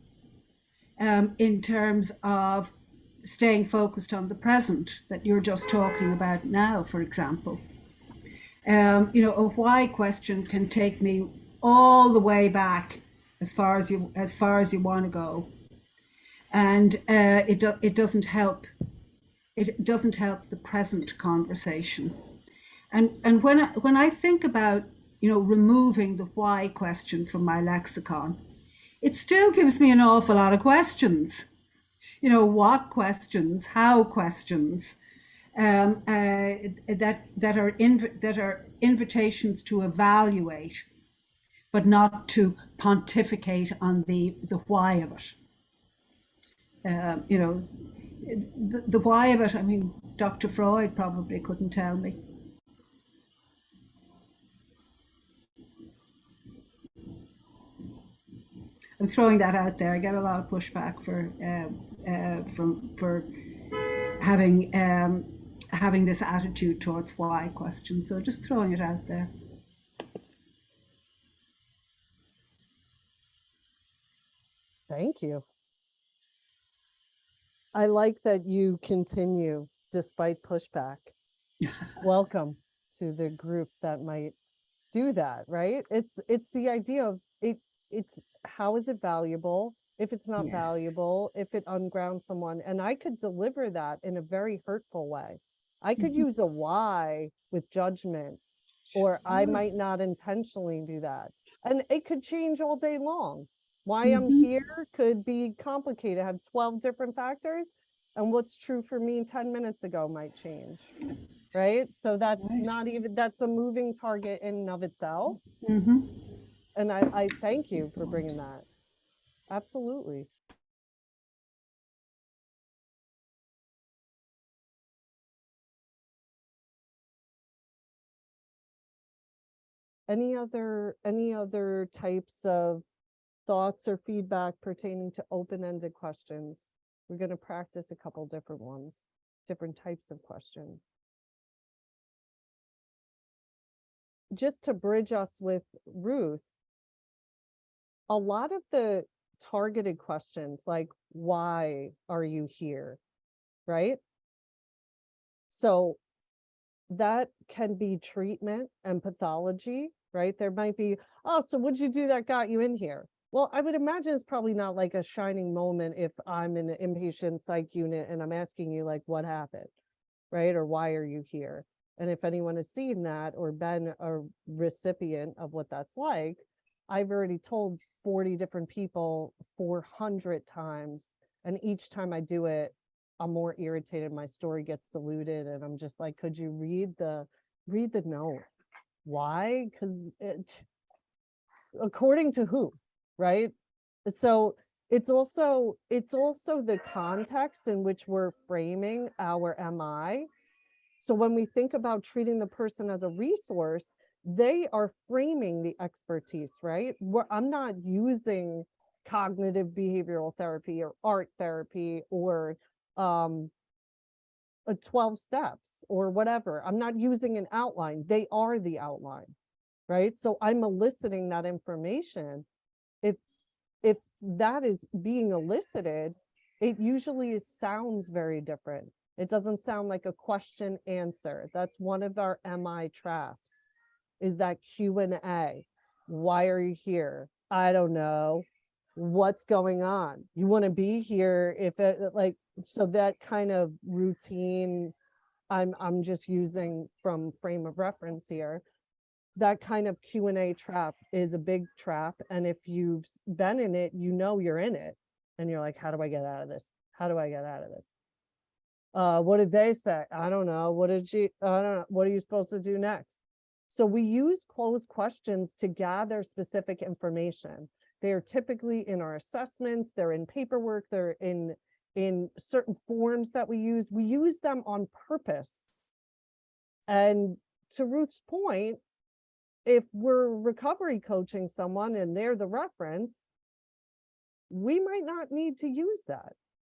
Speaker 4: in terms of staying focused on the present that you're just talking about now, for example. A why question can take me all the way back as far as you want to go, and it doesn't help. It doesn't help the present conversation. And when I think about removing the why question from my lexicon, it still gives me an awful lot of questions. What questions, how questions, that are invitations to evaluate, but not to pontificate on the why of it. The why of it, I mean, Dr. Freud probably couldn't tell me. I'm throwing that out there. I get a lot of pushback for having this attitude towards why questions. So just throwing it out there.
Speaker 1: Thank you. I like that you continue despite pushback. Welcome to the group that might do that, right? It's the idea of it. It's how is it valuable? If it's not valuable, if it ungrounds someone, and I could deliver that in a very hurtful way. I could use a why with judgment, or I might not intentionally do that. And it could change all day long. Why I'm here could be complicated, have 12 different factors, and what's true for me 10 minutes ago might change, right? So that's not even, that's a moving target in and of itself. And I thank you for bringing that. Absolutely. Any other types of thoughts or feedback pertaining to open-ended questions? We're going to practice a couple different ones, different types of questions. Just to bridge us with Ruth, a lot of the targeted questions, like, why are you here? Right? So that can be treatment and pathology, right? There might be, oh, so what'd you do that got you in here? Well, I would imagine it's probably not like a shining moment if I'm in an inpatient psych unit and I'm asking you, like, what happened, right? Or why are you here? And if anyone has seen that or been a recipient of what that's like, I've already told 40 different people 400 times. And each time I do it, I'm more irritated. My story gets diluted. And I'm just like, could you read the note? Why? Because according to who, right? So it's also the context in which we're framing our MI. So when we think about treating the person as a resource, they are framing the expertise, right? I'm not using cognitive behavioral therapy or art therapy or 12 steps or whatever. I'm not using an outline. They are the outline, right? So I'm eliciting that information. If that is being elicited, it usually sounds very different. It doesn't sound like a question answer. That's one of our MI traps, is that Q&A. Why are you here? I don't know. What's going on? You want to be here if it, like, so that kind of routine, I'm just using from frame of reference here. That kind of Q&A trap is a big trap. And if you've been in it, you're in it. And you're like, how do I get out of this? How do I get out of this? What did they say? I don't know. I don't know. What are you supposed to do next? So we use closed questions to gather specific information. They are typically in our assessments, they're in paperwork, they're in certain forms that we use. We use them on purpose. And to Ruth's point, if we're recovery coaching someone and they're the reference, we might not need to use that.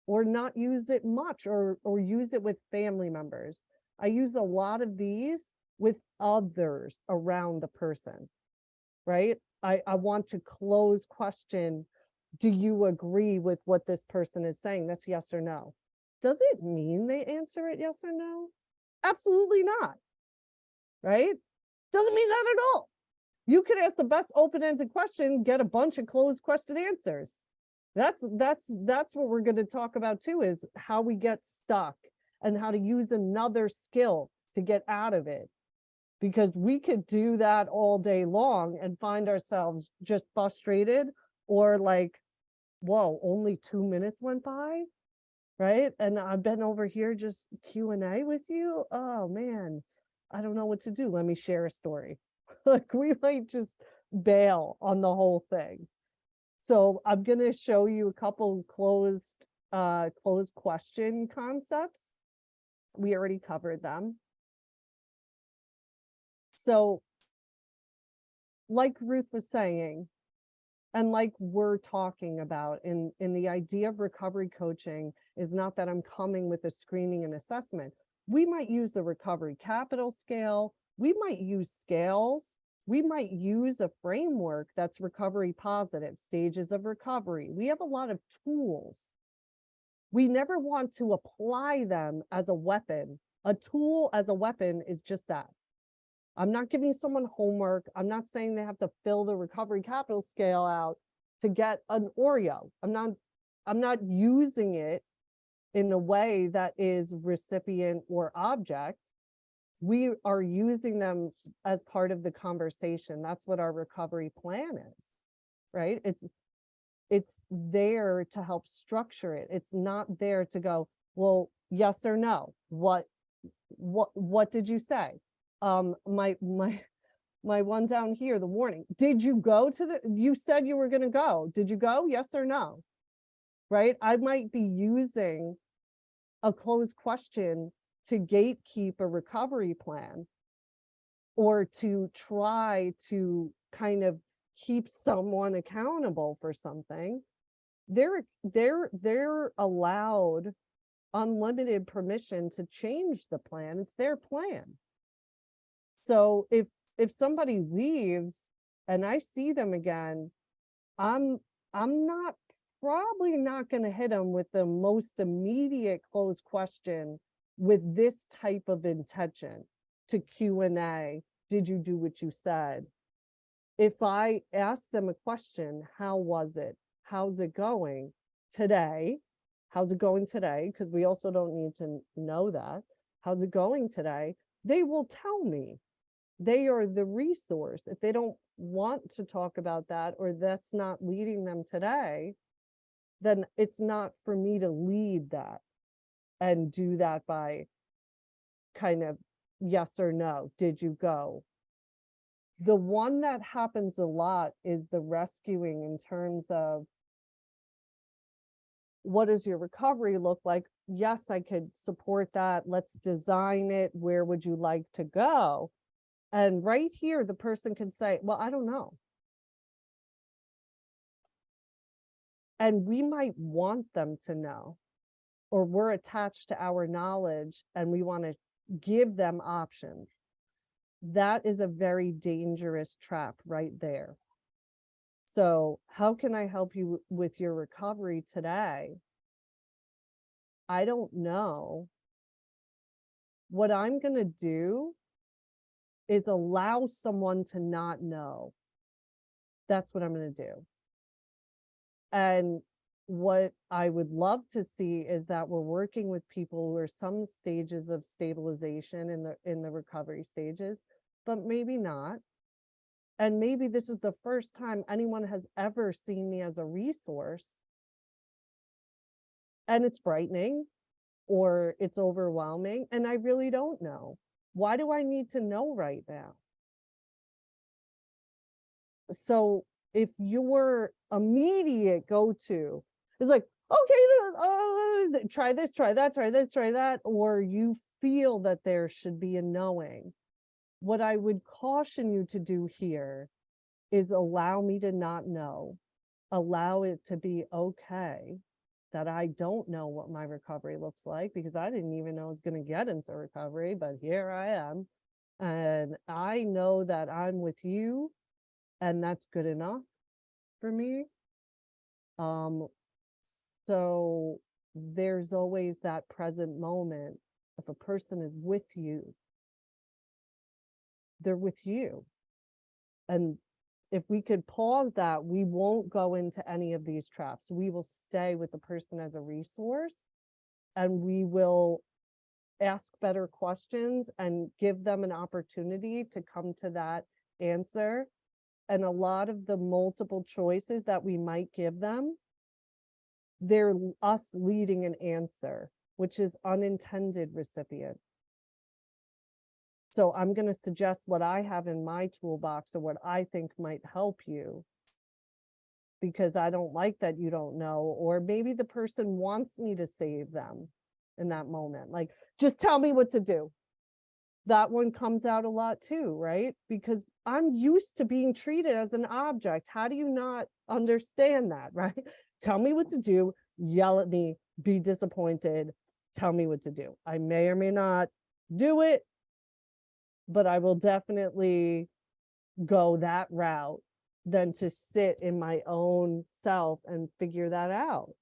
Speaker 1: or not use it much, or use it with family members. I use a lot of these with others around the person, right? I want to close question. Do you agree with what this person is saying? That's yes or no. Does it mean they answer it yes or no? Absolutely not. Right? Doesn't mean that at all. You could ask the best open-ended question, get a bunch of closed question answers. That's what we're going to talk about too, is how we get stuck and how to use another skill to get out of it. Because we could do that all day long and find ourselves just frustrated, or like, whoa, only 2 minutes went by, right? And I've been over here just Q&A with you. Oh man, I don't know what to do. Let me share a story. Like, we might just bail on the whole thing. So I'm going to show you a couple closed question concepts. We already covered them. So like Ruth was saying, and like we're talking about in the idea of recovery coaching, is not that I'm coming with a screening and assessment. We might use the recovery capital scale. We might use scales. We might use a framework that's recovery positive, stages of recovery. We have a lot of tools. We never want to apply them as a weapon. A tool as a weapon is just that. I'm not giving someone homework. I'm not saying they have to fill the recovery capital scale out to get an Oreo. I'm not using it in a way that is recipient or object. We are using them as part of the conversation. That's what our recovery plan is, right? It's there to help structure it. It's not there to go, well, yes or no. What did you say? My one down here, the warning. Did you go to you said you were going to go. Did you go? Yes or no? Right? I might be using a closed question to gatekeep a recovery plan, or to try to kind of keep someone accountable for something. They're allowed unlimited permission to change the plan. It's their plan. So if somebody leaves and I see them again, I'm probably not going to hit them with the most immediate closed question with this type of intention to Q&A. Did you do what you said? If I ask them a question, how was it? How's it going today? How's it going today? Because we also don't need to know that. How's it going today? They will tell me. They are the resource. If they don't want to talk about that, or that's not leading them today, then it's not for me to lead that and do that by kind of yes or no. Did you go? The one that happens a lot is the rescuing, in terms of what does your recovery look like? Yes, I could support that. Let's design it. Where would you like to go? And right here, the person can say, well, I don't know. And we might want them to know, or we're attached to our knowledge and we want to give them options. That is a very dangerous trap right there. So how can I help you with your recovery today? I don't know. What I'm going to do is allow someone to not know. That's what I'm going to do. And what I would love to see is that we're working with people who are some stages of stabilization in the recovery stages, but maybe not. And maybe this is the first time anyone has ever seen me as a resource. And it's frightening, or it's overwhelming, and I really don't know. Why do I need to know right now? So if your immediate go-to is like, okay, try this, try that, try this, try that, or you feel that there should be a knowing, what I would caution you to do here is allow me to not know. Allow it to be okay that I don't know what my recovery looks like, because I didn't even know I was going to get into recovery, but here I am. And I know that I'm with you, and that's good enough for me. So there's always that present moment. If a person is with you, they're with you. And if we could pause that, we won't go into any of these traps. We will stay with the person as a resource, and we will ask better questions and give them an opportunity to come to that answer. And a lot of the multiple choices that we might give them, they're us leading an answer, which is unintended recipient. So I'm going to suggest what I have in my toolbox or what I think might help you, because I don't like that you don't know, or maybe the person wants me to save them in that moment. Like, just tell me what to do. That one comes out a lot too, right? Because I'm used to being treated as an object. How do you not understand that, right? Tell me what to do, yell at me, be disappointed, tell me what to do. I may or may not do it, but I will definitely go that route than to sit in my own self and figure that out.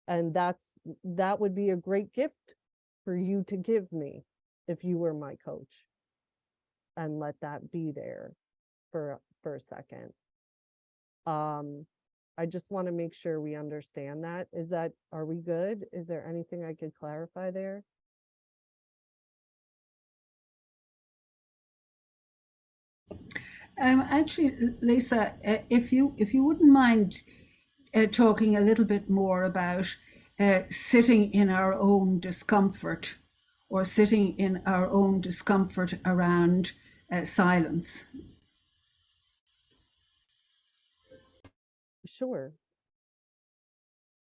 Speaker 1: And that would be a great gift for you to give me if you were my coach, and let that be there for a second. I just want to make sure we understand that. Are we good? Is there anything I could clarify there?
Speaker 4: Actually, Lisa, if you wouldn't mind talking a little bit more about sitting in our own discomfort, or sitting in our own discomfort around silence.
Speaker 1: Sure.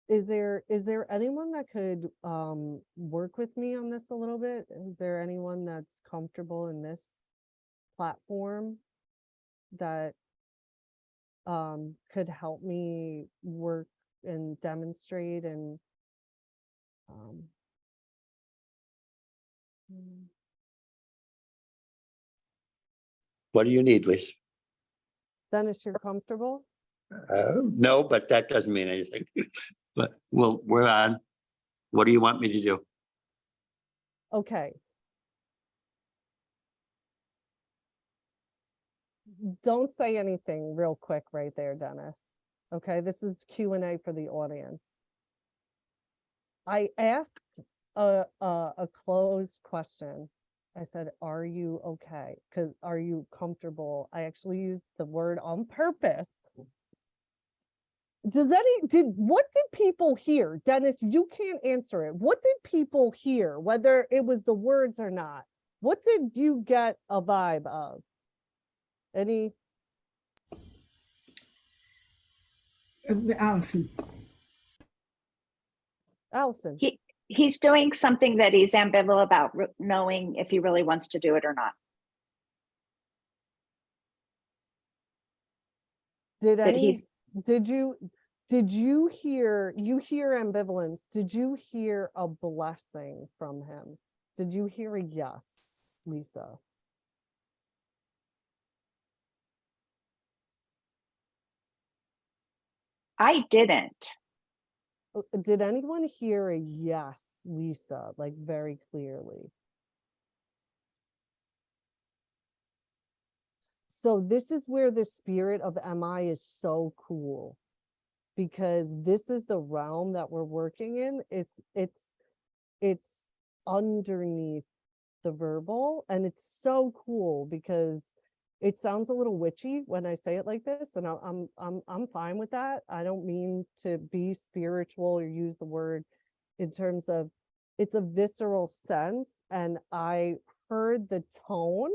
Speaker 1: Is there anyone that could work with me on this a little bit? Is there anyone that's comfortable in this platform that could help me work and demonstrate and
Speaker 3: What do you need, Lisa?
Speaker 1: Dennis, you're comfortable?
Speaker 3: No, but that doesn't mean anything. But we're on. What do you want me to do?
Speaker 1: Okay. Don't say anything real quick right there, Dennis. Okay, this is Q&A for the audience. I asked a closed question. I said, are you okay? Because are you comfortable? I actually used the word on purpose. What did people hear? Dennis, you can't answer it. What did people hear, whether it was the words or not? What did you get a vibe of? Any?
Speaker 4: Allison.
Speaker 1: Allison.
Speaker 5: He's doing something that he's ambivalent about, knowing if he really wants to do it or not.
Speaker 1: Did you hear ambivalence? Did you hear a blessing from him? Did you hear a yes, Lisa?
Speaker 5: I didn't.
Speaker 1: Did anyone hear a yes, Lisa, like very clearly? So this is where the spirit of MI is so cool, because this is the realm that we're working in. It's underneath the verbal, and it's so cool because it sounds a little witchy when I say it like this, and I'm fine with that. I don't mean to be spiritual or use the word in terms of, it's a visceral sense, and I heard the tone.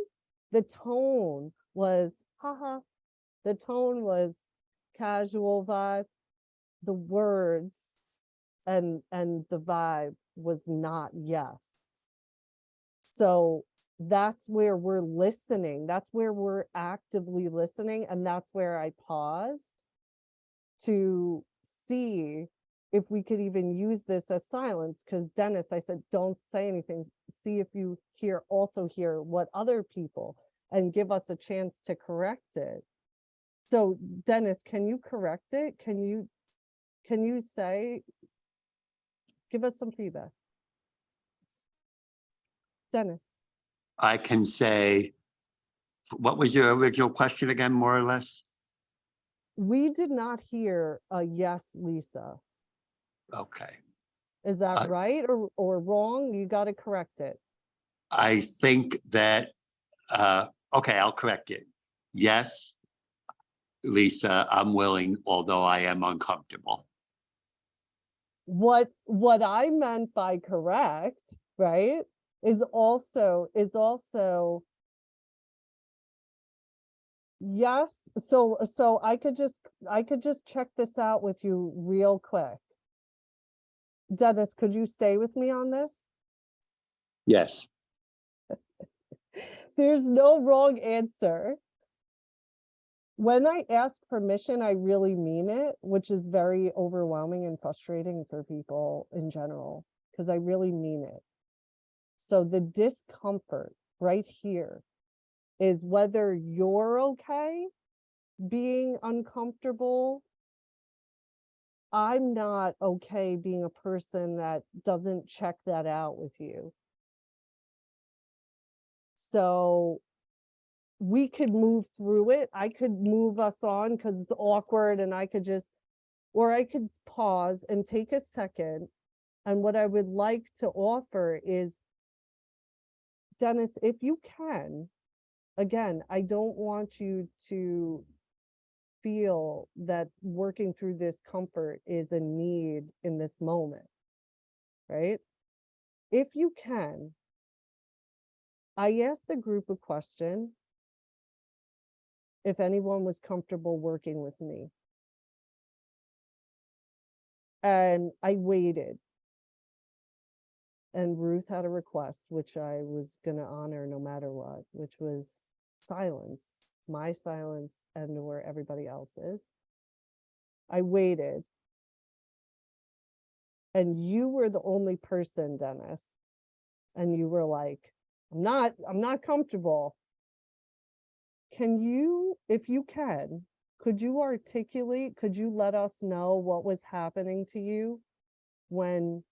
Speaker 1: The tone was haha. The tone was casual vibe. The words and the vibe was not yes. So that's where we're listening. That's where we're actively listening. And that's where I paused to see if we could even use this as silence, because Dennis, I said, don't say anything. See if you also hear what other people, and give us a chance to correct it. So Dennis, can you correct it? Can you say, give us some feedback? Dennis.
Speaker 3: I can say, what was your original question again, more or less?
Speaker 1: We did not hear a yes, Lisa.
Speaker 3: Okay.
Speaker 1: Is that right or wrong? You got to correct it.
Speaker 3: I think that, okay, I'll correct it. Yes, Lisa, I'm willing, although I am uncomfortable.
Speaker 1: What I meant by correct, right, is also yes. So I could just check this out with you real quick. Dennis, could you stay with me on this?
Speaker 3: Yes.
Speaker 1: There's no wrong answer. When I ask permission, I really mean it, which is very overwhelming and frustrating for people in general, because I really mean it. So the discomfort right here is whether you're okay being uncomfortable. I'm not okay being a person that doesn't check that out with you. So we could move through it. I could move us on because it's awkward, and I could or I could pause and take a second. And what I would like to offer is, Dennis, if you can, again, I don't want you to feel that working through discomfort is a need in this moment, right? If you can, I asked the group a question. If anyone was comfortable working with me. And I waited. And Ruth had a request, which I was going to honor no matter what, which was silence, my silence, and where everybody else is. I waited. And you were the only person, Dennis. And you were like, I'm not comfortable. Can you, if you can, could you articulate, could you let us know what was happening to you when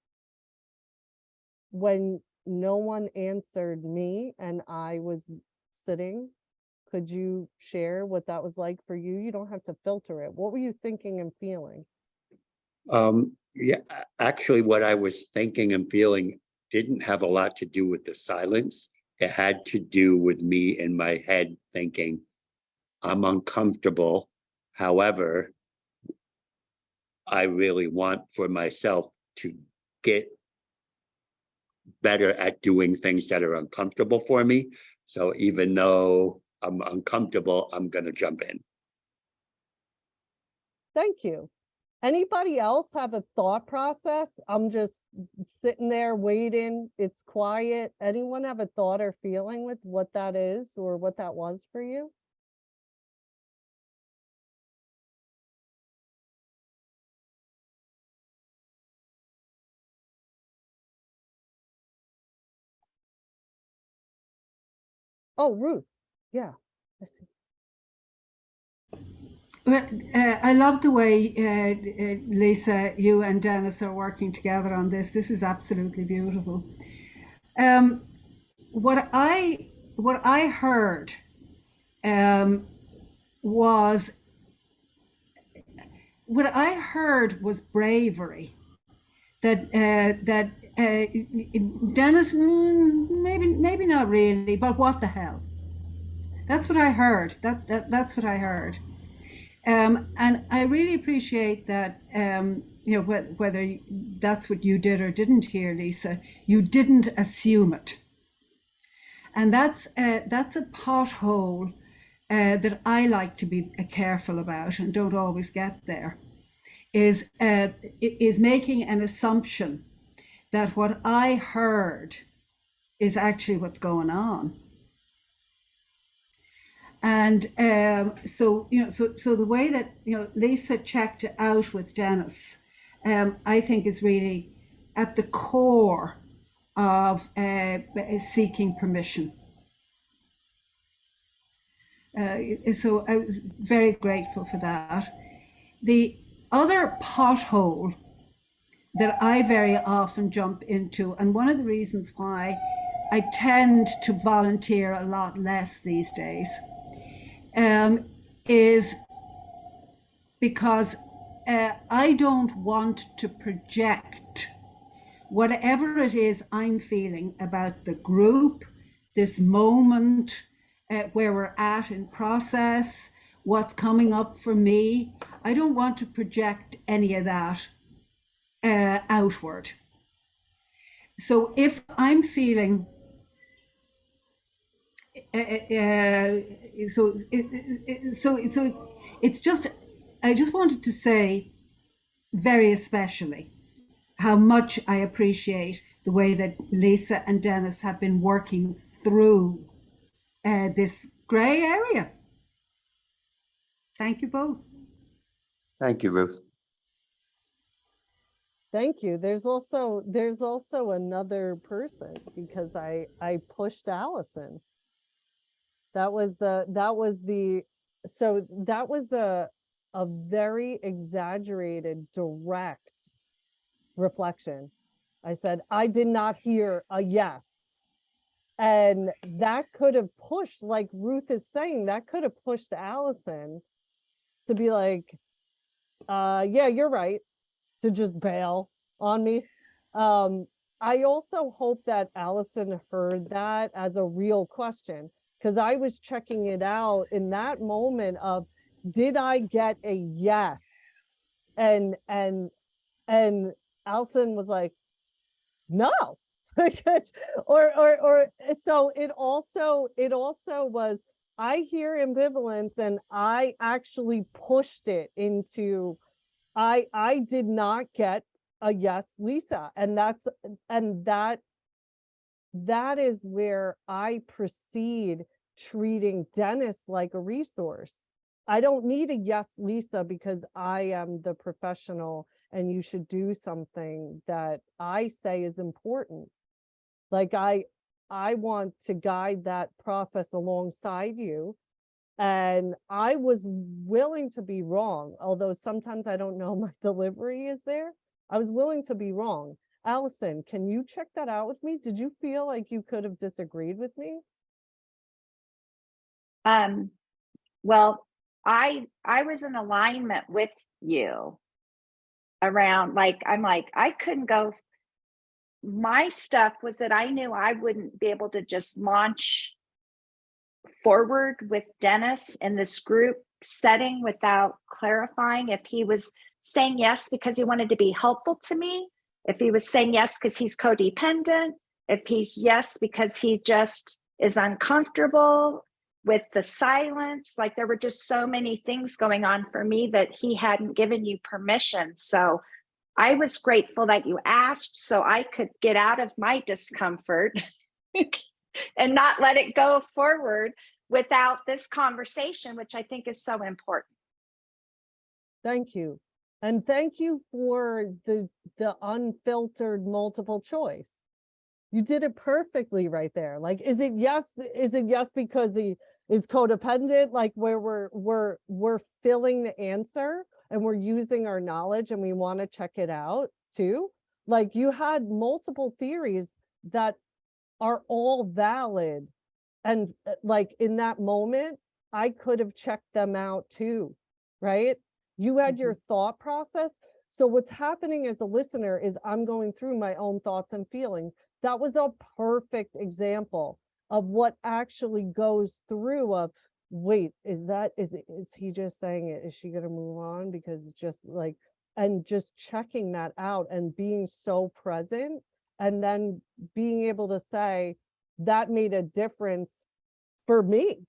Speaker 1: no one answered me and I was sitting? Could you share what that was like for you? You don't have to filter it. What were you thinking and feeling?
Speaker 3: Yeah, actually, what I was thinking and feeling didn't have a lot to do with the silence. It had to do with me in my head thinking, I'm uncomfortable. However, I really want for myself to get better at doing things that are uncomfortable for me. So even though I'm uncomfortable, I'm going to jump in.
Speaker 1: Thank you. Anybody else have a thought process? I'm just sitting there waiting. It's quiet. Anyone have a thought or feeling with what that is or what that was for you? Oh, Ruth. Yeah, I see.
Speaker 4: Well, I love the way, Lisa, you and Dennis are working together on this. This is absolutely beautiful. What I heard was bravery. That Dennis, maybe not really, but what the hell? That's what I heard. That's what I heard. And I really appreciate that, whether that's what you did or didn't hear, Lisa, you didn't assume it. And that's a pothole that I like to be careful about and don't always get there, is making an assumption that what I heard is actually what's going on. And so the way that Lisa checked out with Dennis I think is really at the core of seeking permission. So I was very grateful for that. The other pothole that I very often jump into, and one of the reasons why I tend to volunteer a lot less these days, is because I don't want to project whatever it is I'm feeling about the group, this moment, where we're at in process, what's coming up for me. I don't want to project any of that outward. So if I'm feeling so it's just, I just wanted to say very especially how much I appreciate the way that Lisa and Dennis have been working through this gray area. Thank you both.
Speaker 3: Thank you, Ruth.
Speaker 1: Thank you. There's also another person, because I pushed Allison. That was a very exaggerated, direct reflection. I said, I did not hear a yes. And that could have pushed, like Ruth is saying, that could have pushed Allison to be like, yeah, you're right, to just bail on me. I also hope that Allison heard that as a real question, because I was checking it out in that moment of, did I get a yes? And Allison was like, no. or so it also was, I hear ambivalence, and I actually pushed it into, I did not get a yes, Lisa. And that is where I proceed treating Dennis like a resource. I don't need a yes, Lisa, because I am the professional and you should do something that I say is important. Like I want to guide that process alongside you. And I was willing to be wrong, although sometimes I don't know my delivery is there. I was willing to be wrong. Allison, can you check that out with me? Did you feel like you could have disagreed with me?
Speaker 5: Well, I was in alignment with you around, like, I'm like, I couldn't go. My stuff was that I knew I wouldn't be able to just launch forward with Dennis in this group setting without clarifying if he was saying yes because he wanted to be helpful to me, if he was saying yes because he's codependent, if he's yes because he just is uncomfortable with the silence. Like, there were just so many things going on for me that he hadn't given you permission. So I was grateful that you asked, so I could get out of my discomfort and not let it go forward without this conversation, which I think is so important.
Speaker 1: Thank you. And thank you for the unfiltered multiple choice. You did it perfectly right there. Like, is it yes because he is codependent? Like, where we're filling the answer and we're using our knowledge and we want to check it out too. Like, you had multiple theories that are all valid. And like, in that moment, I could have checked them out too, right? You had your thought process. So what's happening as a listener is I'm going through my own thoughts and feelings. That was a perfect example of what actually goes through of, wait, is he just saying it? Is she going to move on? Because it's just like, and just checking that out and being so present, and then being able to say, that made a difference for me.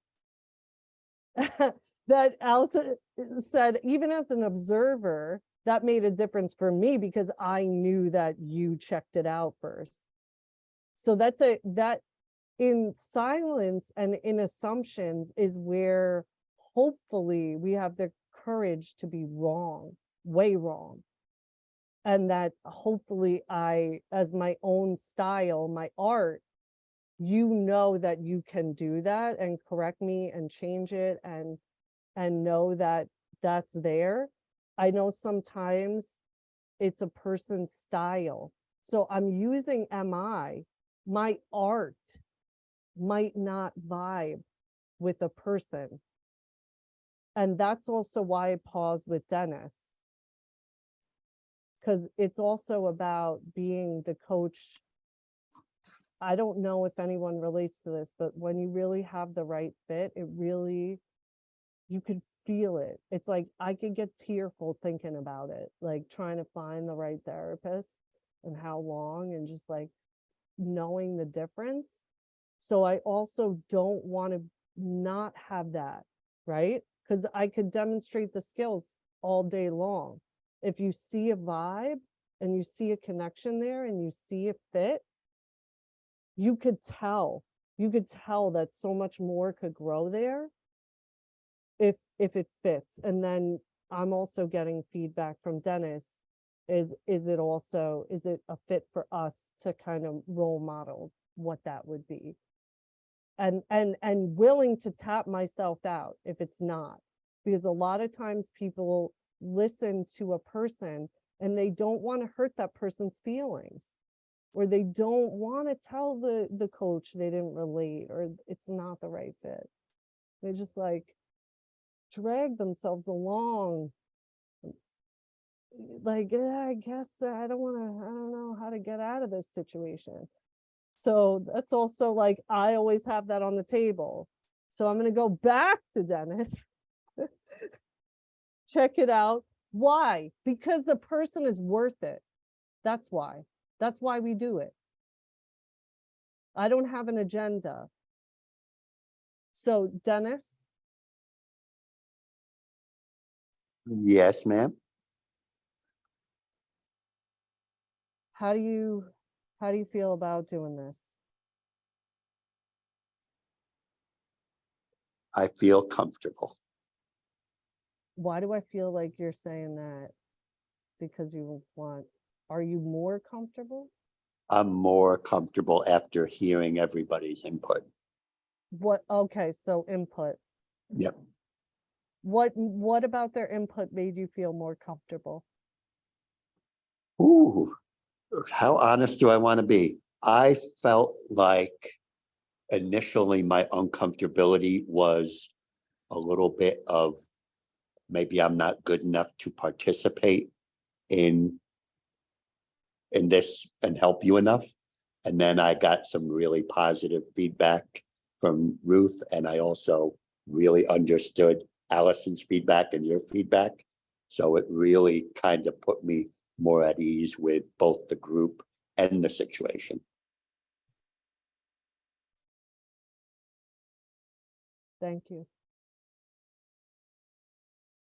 Speaker 1: That Allison said, even as an observer, that made a difference for me because I knew that you checked it out first. So that in silence and in assumptions is where hopefully we have the courage to be wrong, way wrong. And that hopefully I, as my own style, my art, you know that you can do that and correct me and change it and know that that's there. I know sometimes it's a person's style. So I'm using MI. My art might not vibe with a person. And that's also why I paused with Dennis. Because it's also about being the coach. I don't know if anyone relates to this, but when you really have the right fit, it really, you could feel it. It's like I could get tearful thinking about it, like trying to find the right therapist and how long, and just like knowing the difference. So I also don't want to not have that, right? Because I could demonstrate the skills all day long. If you see a vibe and you see a connection there and you see a fit, you could tell that so much more could grow there if it fits. And then I'm also getting feedback from Dennis. Is it a fit for us to kind of role model what that would be? And willing to tap myself out if it's not, because a lot of times people listen to a person and they don't want to hurt that person's feelings, or they don't want to tell the coach they didn't relate or it's not the right fit. They just like drag themselves along. Like, I guess I don't know how to get out of this situation. So that's also like, I always have that on the table. So I'm going to go back to Dennis. Check it out. Why? Because the person is worth it. That's why. That's why we do it. I don't have an agenda. So Dennis?
Speaker 3: Yes, ma'am.
Speaker 1: How do you feel about doing this?
Speaker 3: I feel comfortable.
Speaker 1: Why do I feel like you're saying that? Because are you more comfortable?
Speaker 3: I'm more comfortable after hearing everybody's input.
Speaker 1: Okay, so input.
Speaker 3: Yep.
Speaker 1: What about their input made you feel more comfortable?
Speaker 3: Ooh, how honest do I want to be? I felt like initially my uncomfortability was a little bit of maybe I'm not good enough to participate in this and help you enough. And then I got some really positive feedback from Ruth, and I also really understood Allison's feedback and your feedback. So it really kind of put me more at ease with both the group and the situation.
Speaker 1: Thank you.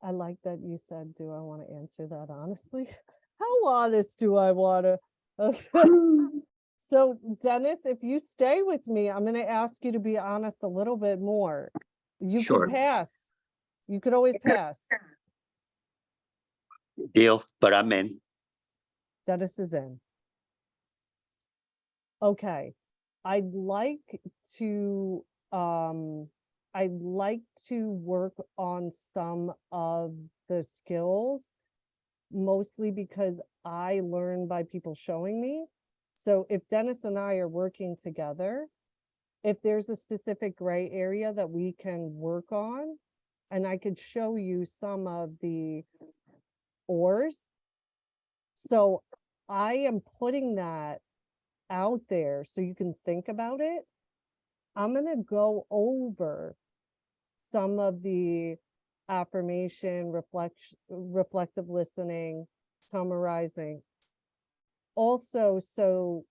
Speaker 1: I like that you said, do I want to answer that honestly? How honest do I want to? Okay. So Dennis, if you stay with me, I'm going to ask you to be honest a little bit more. You
Speaker 3: Sure.
Speaker 1: could pass. You could always pass.
Speaker 3: Deal, but I'm in.
Speaker 1: Dennis is in. Okay. I'd like to work on some of the skills, mostly because I learn by people showing me. So if Dennis and I are working together, if there's a specific gray area that we can work on, and I could show you some of the ors. So I am putting that out there so you can think about it. I'm going to go over some of the affirmation, reflective listening, summarizing. Also, so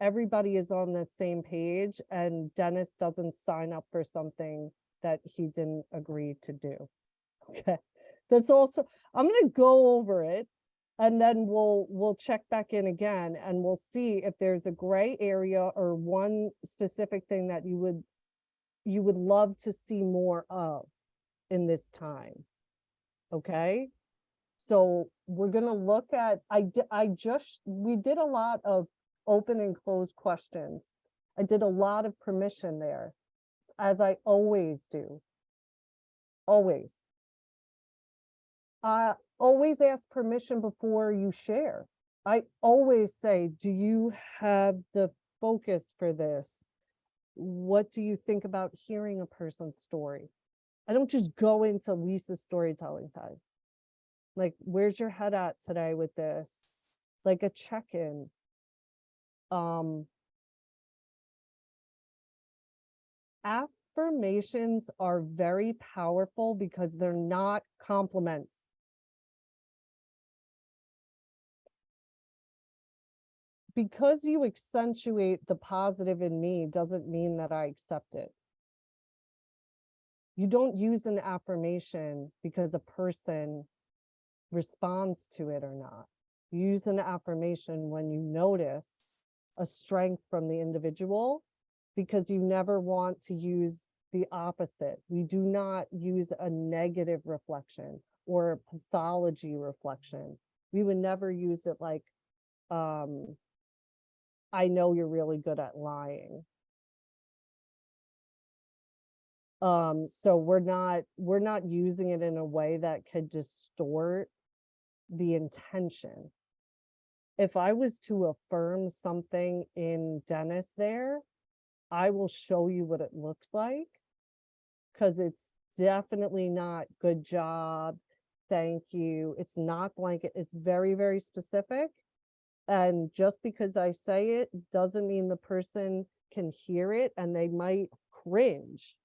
Speaker 1: everybody is on the same page and Dennis doesn't sign up for something that he didn't agree to do. Okay. That's also, I'm going to go over it and then we'll check back in again and we'll see if there's a gray area or one specific thing that you would love to see more of in this time. Okay. So we're gonna look at, we did a lot of open and closed questions. I did a lot of permission there, as I always do. Always. Always ask permission before you share. I always say, do you have the focus for this? What do you think about hearing a person's story? I don't just go into Lisa's storytelling time. Like, where's your head at today with this? It's like a check-in. Affirmations are very powerful because they're not compliments. Because you accentuate the positive in me doesn't mean that I accept it. You don't use an affirmation because a person responds to it or not. You use an affirmation when you notice a strength from the individual, because you never want to use the opposite. We do not use a negative reflection or a pathology reflection. We would never use it like, I know you're really good at lying. So we're not using it in a way that could distort the intention. If I was to affirm something in Dennis there, I will show you what it looks like, because it's definitely not good job, thank you. It's not blanket. It's very, very specific. And just because I say it doesn't mean the person can hear it and they might cringe.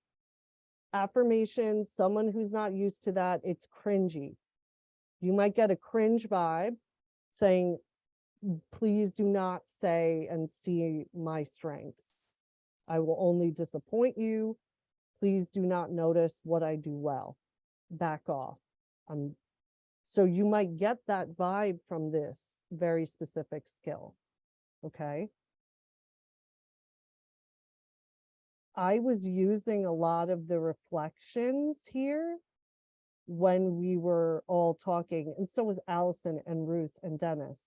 Speaker 1: Affirmations, someone who's not used to that, it's cringy. You might get a cringe vibe saying, please do not say and see my strengths. I will only disappoint you. Please do not notice what I do well. Back off. So you might get that vibe from this very specific skill. Okay. I was using a lot of the reflections here when we were all talking, and so was Allison and Ruth and Dennis.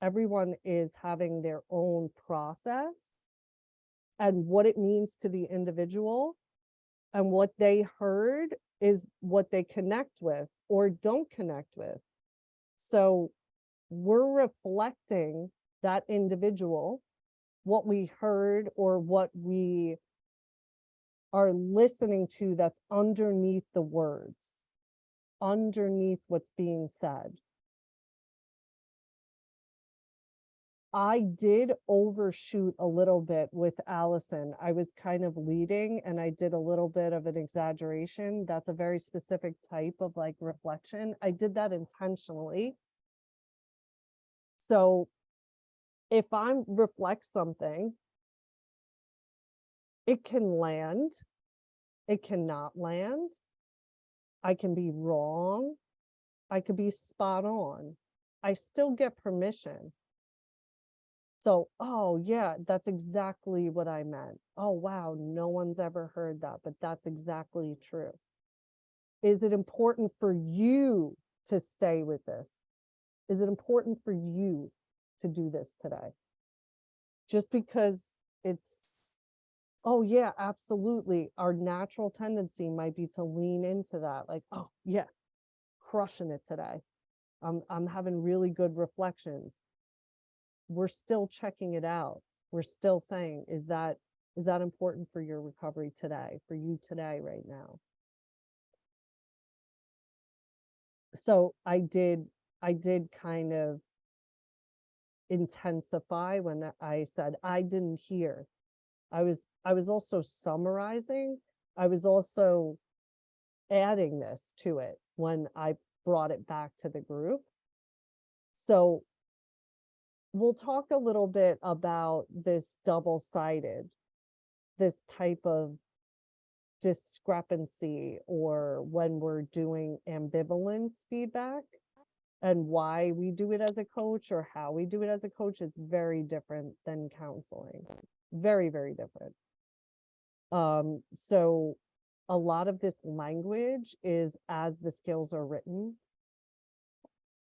Speaker 1: Everyone is having their own process and what it means to the individual, and what they heard is what they connect with or don't connect with. So we're reflecting that individual, what we heard or what we are listening to that's underneath the words, underneath what's being said. I did overshoot a little bit with Allison. I was kind of leading and I did a little bit of an exaggeration. That's a very specific type of like reflection. I did that intentionally. So if I reflect something, it can land, it cannot land. I can be wrong. I could be spot on. I still get permission. So, oh yeah, that's exactly what I meant. Oh wow, no one's ever heard that, but that's exactly true. Is it important for you to stay with this? Is it important for you to do this today? Just because it's, oh yeah, absolutely. Our natural tendency might be to lean into that. Like, oh yeah, crushing it today. I'm having really good reflections. We're still checking it out. We're still saying, is that important for your recovery today, for you today, right now? So I did kind of intensify when I said I didn't hear. I was also summarizing. I was also adding this to it when I brought it back to the group. So we'll talk a little bit about this double-sided, this type of discrepancy, or when we're doing ambivalence feedback and why we do it as a coach or how we do it as a coach is very different than counseling. Very, very different. So a lot of this language is as the skills are written.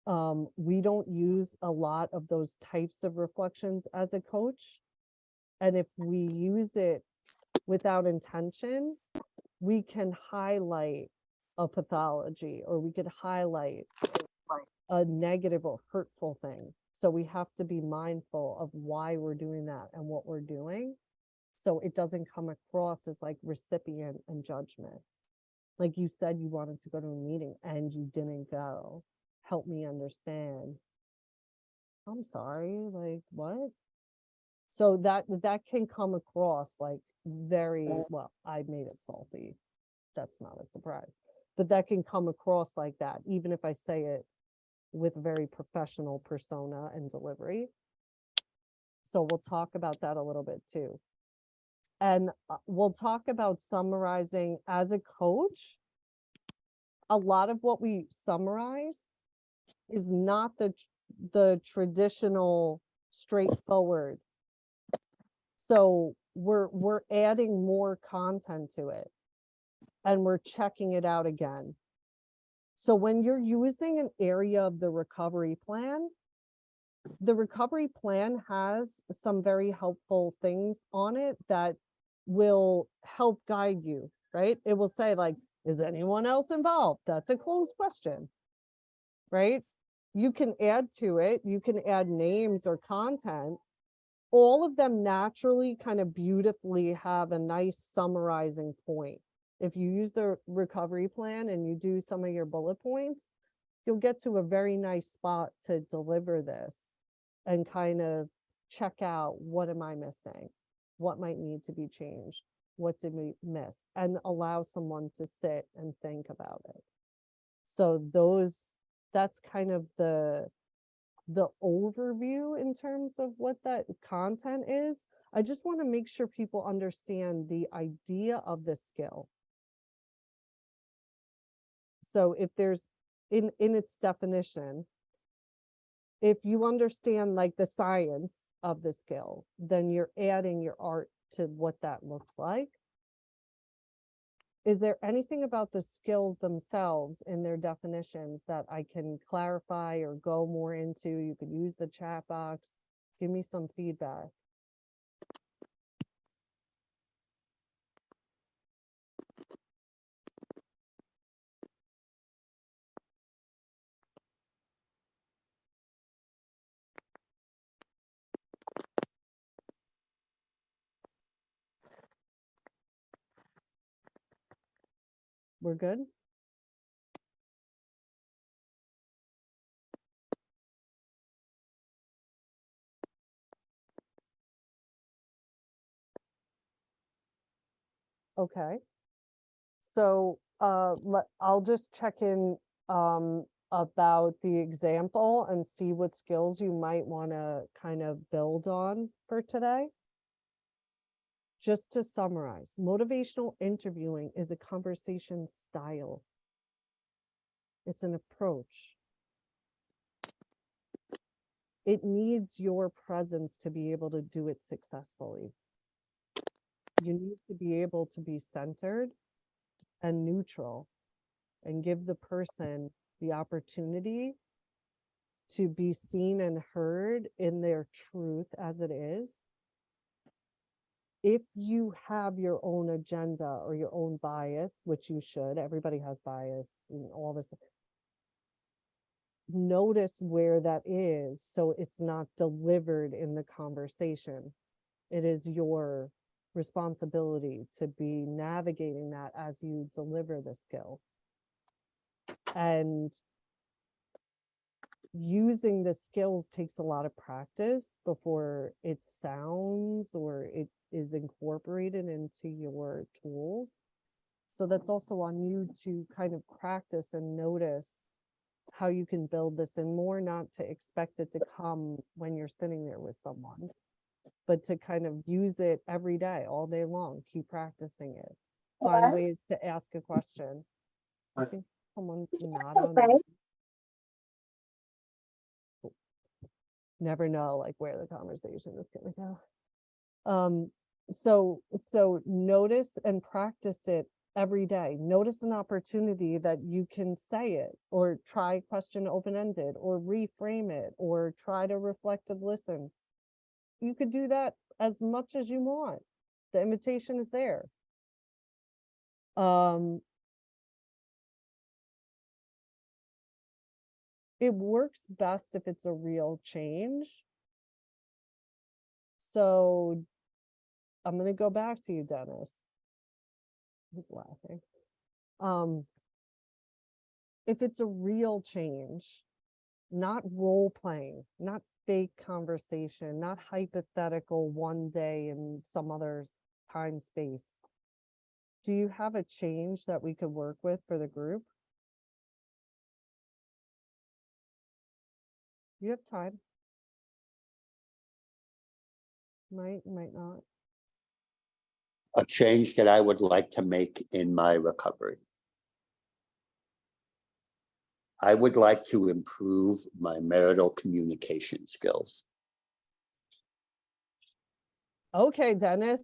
Speaker 1: We don't use a lot of those types of reflections as a coach. And if we use it without intention, we can highlight a pathology, or we could highlight a negative or hurtful thing. So we have to be mindful of why we're doing that and what we're doing, so it doesn't come across as like recipient and judgment. Like you said, you wanted to go to a meeting and you didn't go. Help me understand. I'm sorry, like what? So that can come across like very well. I made it salty. That's not a surprise, but that can come across like that, even if I say it with very professional persona and delivery. So we'll talk about that a little bit too. And we'll talk about summarizing as a coach. A lot of what we summarize is not the traditional straightforward. So we're adding more content to it, and we're checking it out again. So when you're using an area of the recovery plan has some very helpful things on it that will help guide you, right? It will say like, is anyone else involved? That's a closed question, right? You can add to it, you can add names or content. All of them naturally kind of beautifully have a nice summarizing point. If you use the recovery plan and you do some of your bullet points, you'll get to a very nice spot to deliver this and kind of check out, what am I missing? What might need to be changed? What did we miss? And allow someone to sit and think about it. So that's kind of the overview in terms of what that content is. I just want to make sure people understand the idea of the skill. So if there's in its definition, if you understand like the science of the skill, then you're adding your art to what that looks like. Is there anything about the skills themselves in their definitions that I can clarify or go more into? You could use the chat box. Give me some feedback. We're good? Okay. So I'll just check in about the example and see what skills you might want to kind of build on for today. Just to summarize, motivational interviewing is a conversation style. It's an approach. It needs your presence to be able to do it successfully. You need to be able to be centered and neutral and give the person the opportunity to be seen and heard in their truth as it is. If you have your own agenda or your own bias, which you should, everybody has bias and all this, notice where that is so it's not delivered in the conversation. It is your responsibility to be navigating that as you deliver the skill. And using the skills takes a lot of practice before it sounds or it is incorporated into your tools. So that's also on you to kind of practice and notice how you can build this in more, not to expect it to come when you're sitting there with someone, but to kind of use it every day, all day long, keep practicing it. Find ways to ask a question. I think someone's not on. Never know like where the conversation is going to go. So notice and practice it every day. Notice an opportunity that you can say it, or try question open-ended, or reframe it, or try to reflective listen. You could do that as much as you want. The invitation is there. It works best if it's a real change. So I'm going to go back to you, Dennis. He's laughing. If it's a real change, not role playing, not fake conversation, not hypothetical one day in some other time space. Do you have a change that we could work with for the group? You have time. Might not.
Speaker 3: A change that I would like to make in my recovery. I would like to improve my marital communication skills.
Speaker 1: Okay, Dennis.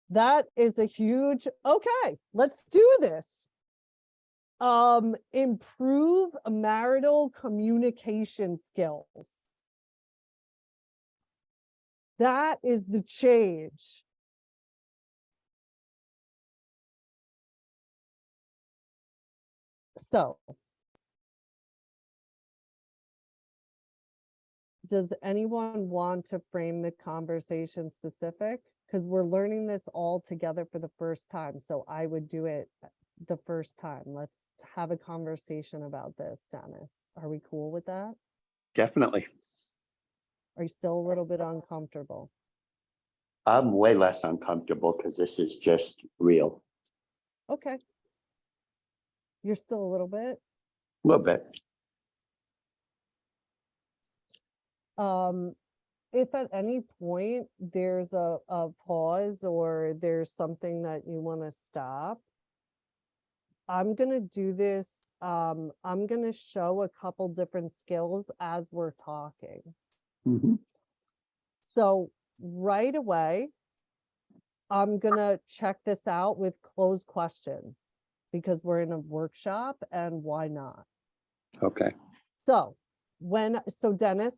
Speaker 1: That is a huge, okay, let's do this. Improve marital communication skills. That is the change. So, does anyone want to frame the conversation specific? Because we're learning this all together for the first time. So I would do it the first time. Let's have a conversation about this, Dennis. Are we cool with that?
Speaker 3: Definitely.
Speaker 1: Are you still a little bit uncomfortable?
Speaker 3: I'm way less uncomfortable because this is just real.
Speaker 1: Okay. You're still a little bit.
Speaker 3: A little bit.
Speaker 1: If at any point there's a pause or there's something that you want to stop, I'm going to do this. I'm going to show a couple different skills as we're talking.
Speaker 3: Mhm.
Speaker 1: So right away, I'm going to check this out with closed questions because we're in a workshop and why not?
Speaker 3: Okay.
Speaker 1: So Dennis,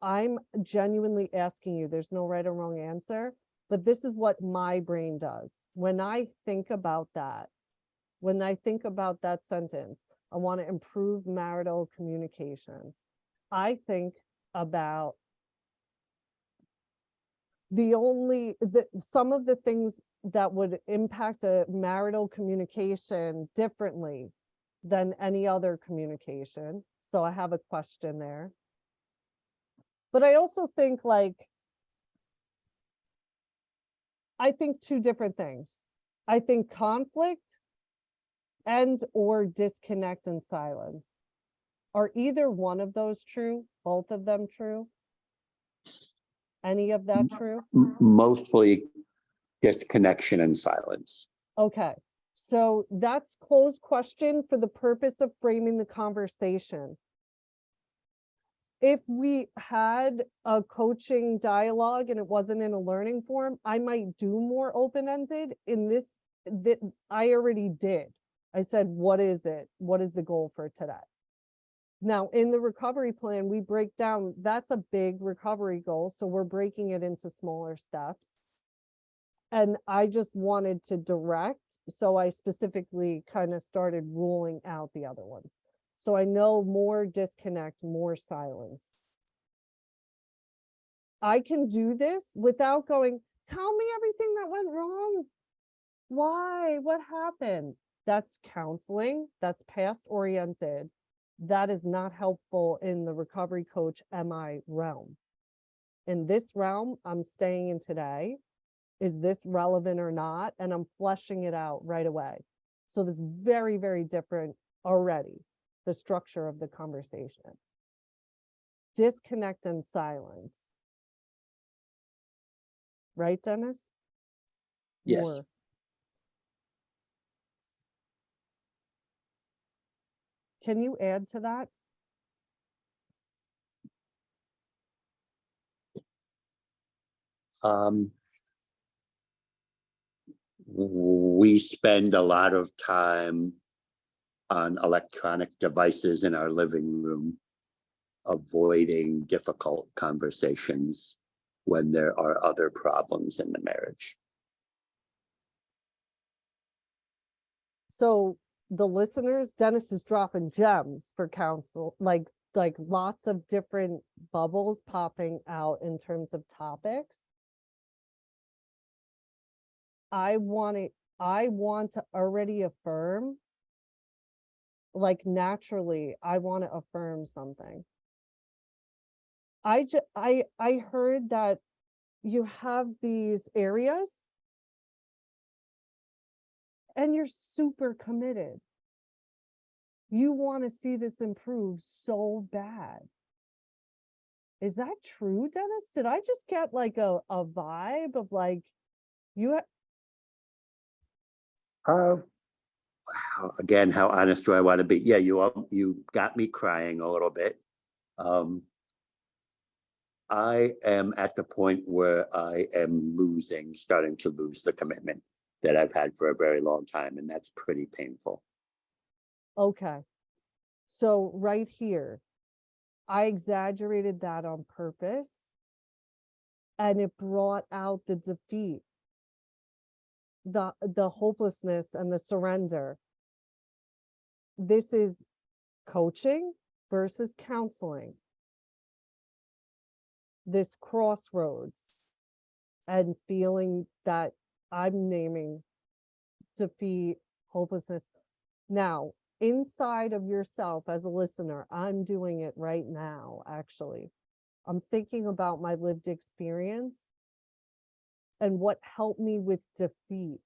Speaker 1: I'm genuinely asking you, there's no right or wrong answer, but this is what my brain does. When I think about that sentence, I want to improve marital communications. I think about some of the things that would impact a marital communication differently than any other communication. So I have a question there. But I also think I think two different things. I think conflict and or disconnect and silence. Are either one of those true? Both of them true? Any of that true?
Speaker 3: Mostly disconnection and silence.
Speaker 1: Okay. So that's closed question for the purpose of framing the conversation. If we had a coaching dialogue and it wasn't in a learning form, I might do more open-ended. In this, that I already did. I said, what is it? What is the goal for today? Now, in the recovery plan, we break down, that's a big recovery goal. So we're breaking it into smaller steps. And I just wanted to direct. So I specifically kind of started ruling out the other ones. So I know more disconnect, more silence. I can do this without going, tell me everything that went wrong. Why? What happened? That's counseling. That's past oriented. That is not helpful in the recovery coach MI realm. In this realm, I'm staying in today. Is this relevant or not? And I'm fleshing it out right away. So that's very, very different already, the structure of the conversation. Disconnect and silence. Right, Dennis?
Speaker 3: Yes.
Speaker 1: More. Can you add to that?
Speaker 3: we spend a lot of time on electronic devices in our living room, avoiding difficult conversations when there are other problems in the marriage.
Speaker 1: So the listeners, Dennis is dropping gems for counsel, like lots of different bubbles popping out in terms of topics. I want to already affirm, like naturally, I want to affirm something. I heard that you have these areas and you're super committed. You want to see this improve so bad. Is that true, Dennis? Did I just get like a vibe of like you?
Speaker 3: Again, how honest do I want to be? Yeah, you got me crying a little bit. I am at the point where I am starting to lose the commitment that I've had for a very long time, and that's pretty painful.
Speaker 1: Okay. So right here, I exaggerated that on purpose, and it brought out the defeat, the hopelessness and the surrender. This is coaching versus counseling. This crossroads and feeling that I'm naming defeat, hopelessness. Now, inside of yourself as a listener, I'm doing it right now, actually. I'm thinking about my lived experience and what helped me with defeat.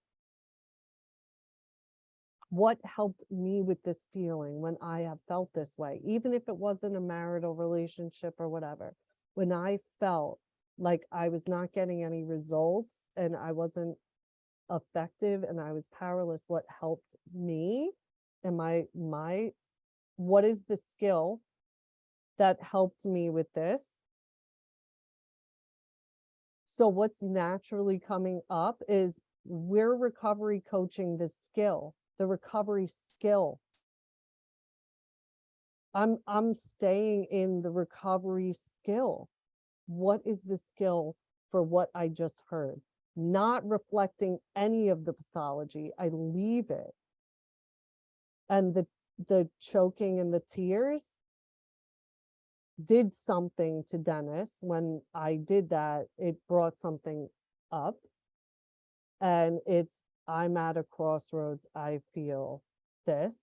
Speaker 1: What helped me with this feeling when I have felt this way, even if it wasn't a marital relationship or whatever. When I felt like I was not getting any results and I wasn't effective and I was powerless, what helped me and what is the skill that helped me with this? So what's naturally coming up is we're recovery coaching this skill, the recovery skill. I'm staying in the recovery skill. What is the skill for what I just heard? Not reflecting any of the pathology. I leave it. And the choking and the tears did something to Dennis. When I did that, it brought something up. And I'm at a crossroads. I feel this.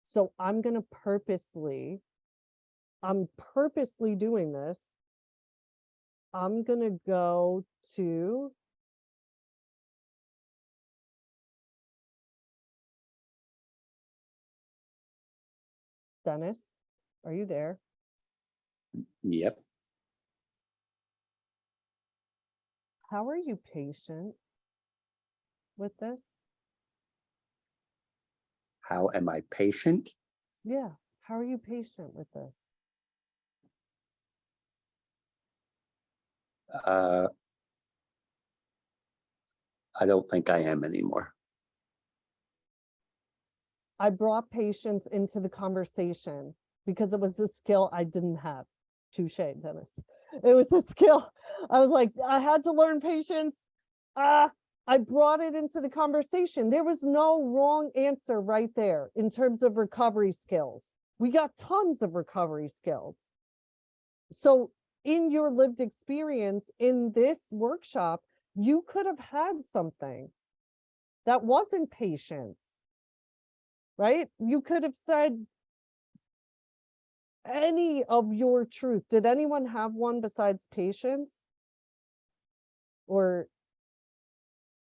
Speaker 1: So I'm purposely doing this. I'm going to go to Dennis. Are you there?
Speaker 3: Yep.
Speaker 1: How are you patient with this?
Speaker 3: How am I patient?
Speaker 1: Yeah. How are you patient with this?
Speaker 3: I don't think I am anymore.
Speaker 1: I brought patience into the conversation because it was a skill I didn't have. Touche, Dennis. It was a skill. I was like, I had to learn patience. I brought it into the conversation. There was no wrong answer right there in terms of recovery skills. We got tons of recovery skills. So in your lived experience in this workshop, you could have had something that wasn't patience, right? You could have said any of your truth. Did anyone have one besides patience? Or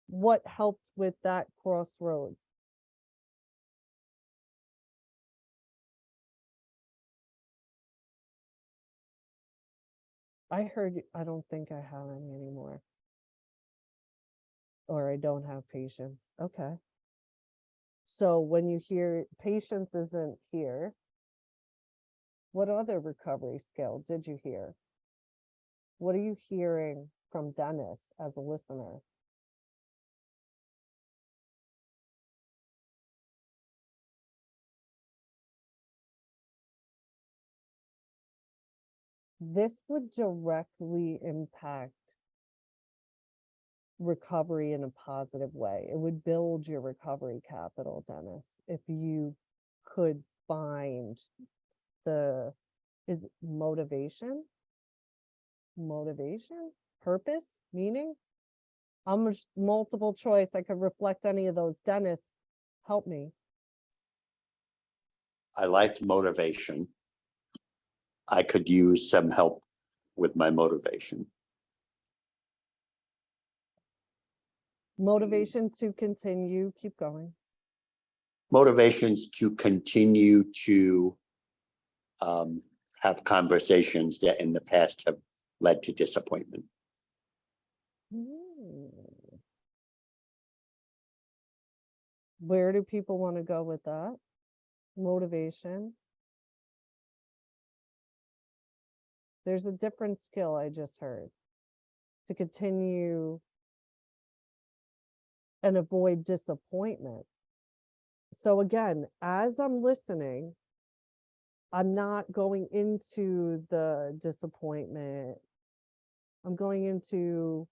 Speaker 1: what helped with that crossroads? I heard, I don't think I have any anymore. Or I don't have patience. Okay. So when you hear patience isn't here, what other recovery skill did you hear? What are you hearing from Dennis as a listener? this would directly impact recovery in a positive way. It would build your recovery capital, Dennis, if you could find is motivation, purpose, meaning. I'm just multiple choice. I could reflect any of those. Dennis, help me.
Speaker 3: I liked motivation. I could use some help with my motivation.
Speaker 1: Motivation to continue, keep going.
Speaker 3: Motivations to continue to have conversations that in the past have led to disappointment.
Speaker 1: Where do people want to go with that? Motivation. There's a different skill I just heard. To continue and avoid disappointment. So again, as I'm listening, I'm not going into the disappointment. I'm going into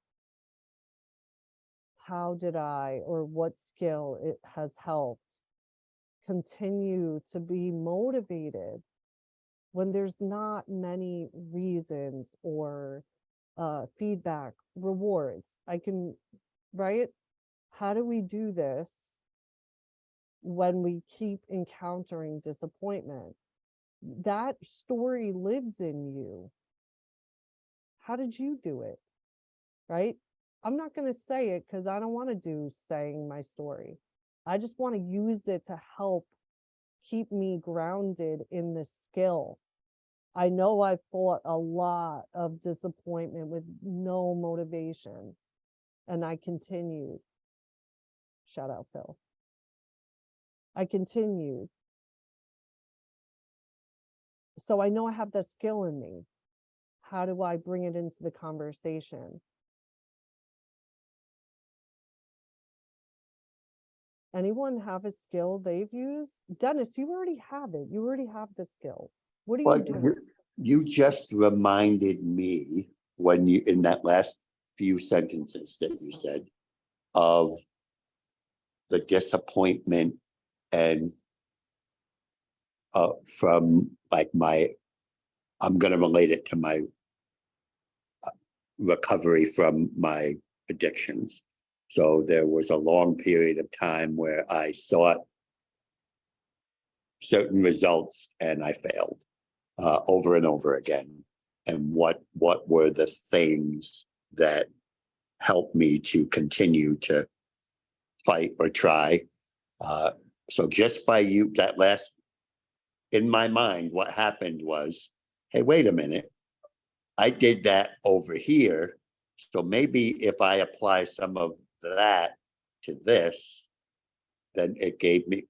Speaker 1: how did I, or what skill it has helped continue to be motivated when there's not many reasons or feedback, rewards. I can, right? How do we do this when we keep encountering disappointment? That story lives in you. How did you do it? Right? I'm not going to say it because I don't want to do saying my story. I just want to use it to help keep me grounded in the skill. I know I fought a lot of disappointment with no motivation, and I continued. Shout out, Phil. I continued. So I know I have the skill in me. How do I bring it into the conversation? Anyone have a skill they've used? Dennis, you already have it. You already have the skill. What are you doing?
Speaker 3: You just reminded me when you, in that last few sentences that you said, of the disappointment and from like I'm going to relate it to my recovery from my addictions. So there was a long period of time where I sought certain results and I failed over and over again. And what were the things that helped me to continue to fight or try? So just by you, that last, in my mind, what happened was, hey, wait a minute. I did that over here. So maybe if I apply some of that to this, then it gave me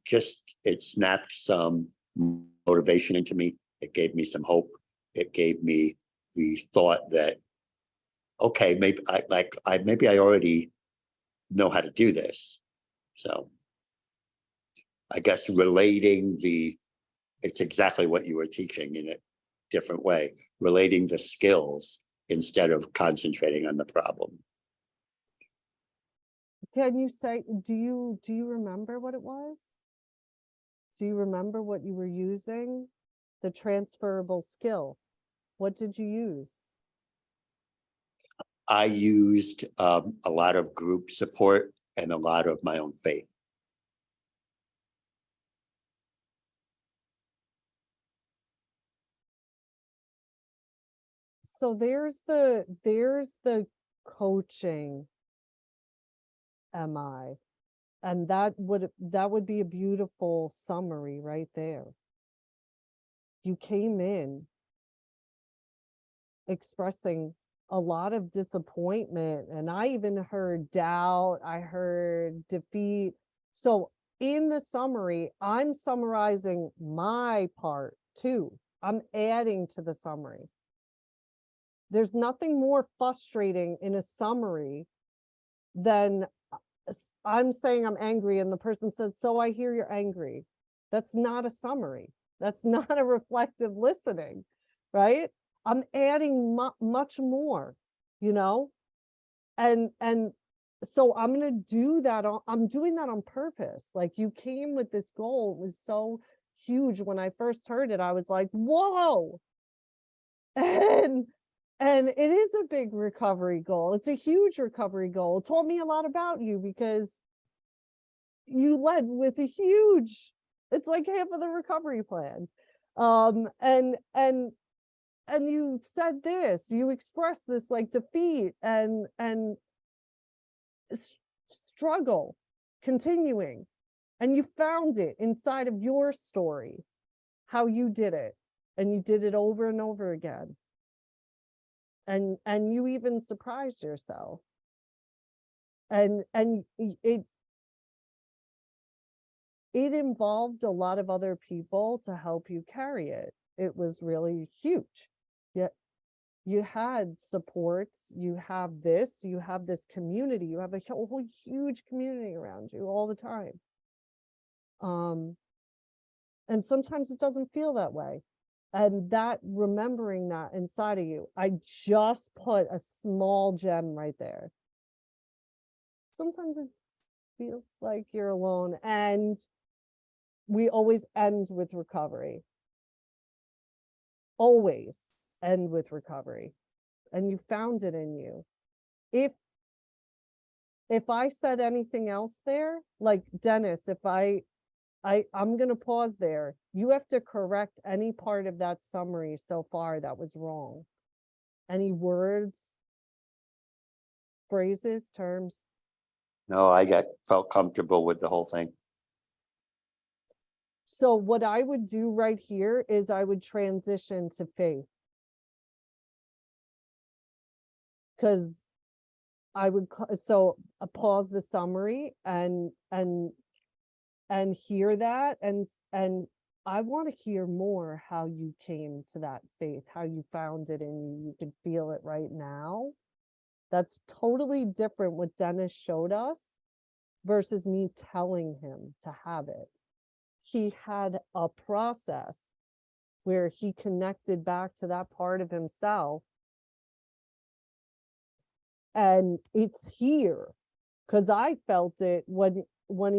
Speaker 3: it snapped some motivation into me. It gave me some hope. It gave me the thought that, okay, maybe I already know how to do this. So I guess it's exactly what you were teaching in a different way, relating the skills instead of concentrating on the problem.
Speaker 1: Can you say, do you remember what it was? Do you remember what you were using? The transferable skill. What did you use?
Speaker 3: I used a lot of group support and a lot of my own faith.
Speaker 1: So there's the coaching MI, and that would be a beautiful summary right there. You came in expressing a lot of disappointment, and I even heard doubt, I heard defeat. So in the summary, I'm summarizing my part too. I'm adding to the summary. There's nothing more frustrating in a summary than I'm saying I'm angry and the person says, so I hear you're angry. That's not a summary. That's not a reflective listening, right? I'm adding much more, you know? And so I'm going to do that. I'm doing that on purpose. Like, you came with this goal. It was so huge. When I first heard it, I was like, whoa. And it is a big recovery goal. It's a huge recovery goal. It taught me a lot about you, because you led with a huge, it's like half of the recovery plan. And you said this, you expressed this like defeat and struggle continuing, and you found it inside of your story, how you did it, and you did it over and over again, and you even surprised yourself, and it involved a lot of other people to help you carry it. It was really huge. Yet you had supports, you have this community, you have a whole huge community around you all the time. And sometimes it doesn't feel that way. And that, remembering that inside of you, I just put a small gem right there. Sometimes it feels like you're alone, and we always end with recovery. Always end with recovery. And you found it in you. If I said anything else there, like Dennis, if I'm going to pause there. You have to correct any part of that summary so far that was wrong. Any words, phrases, terms?
Speaker 3: No, I felt comfortable with the whole thing.
Speaker 1: So what I would do right here is I would transition to faith. Because I would, so pause the summary and hear that, and I want to hear more how you came to that faith, how you found it in you. You can feel it right now. That's totally different what Dennis showed us versus me telling him to have it. He had a process where he connected back to that part of himself, and it's here because I felt it when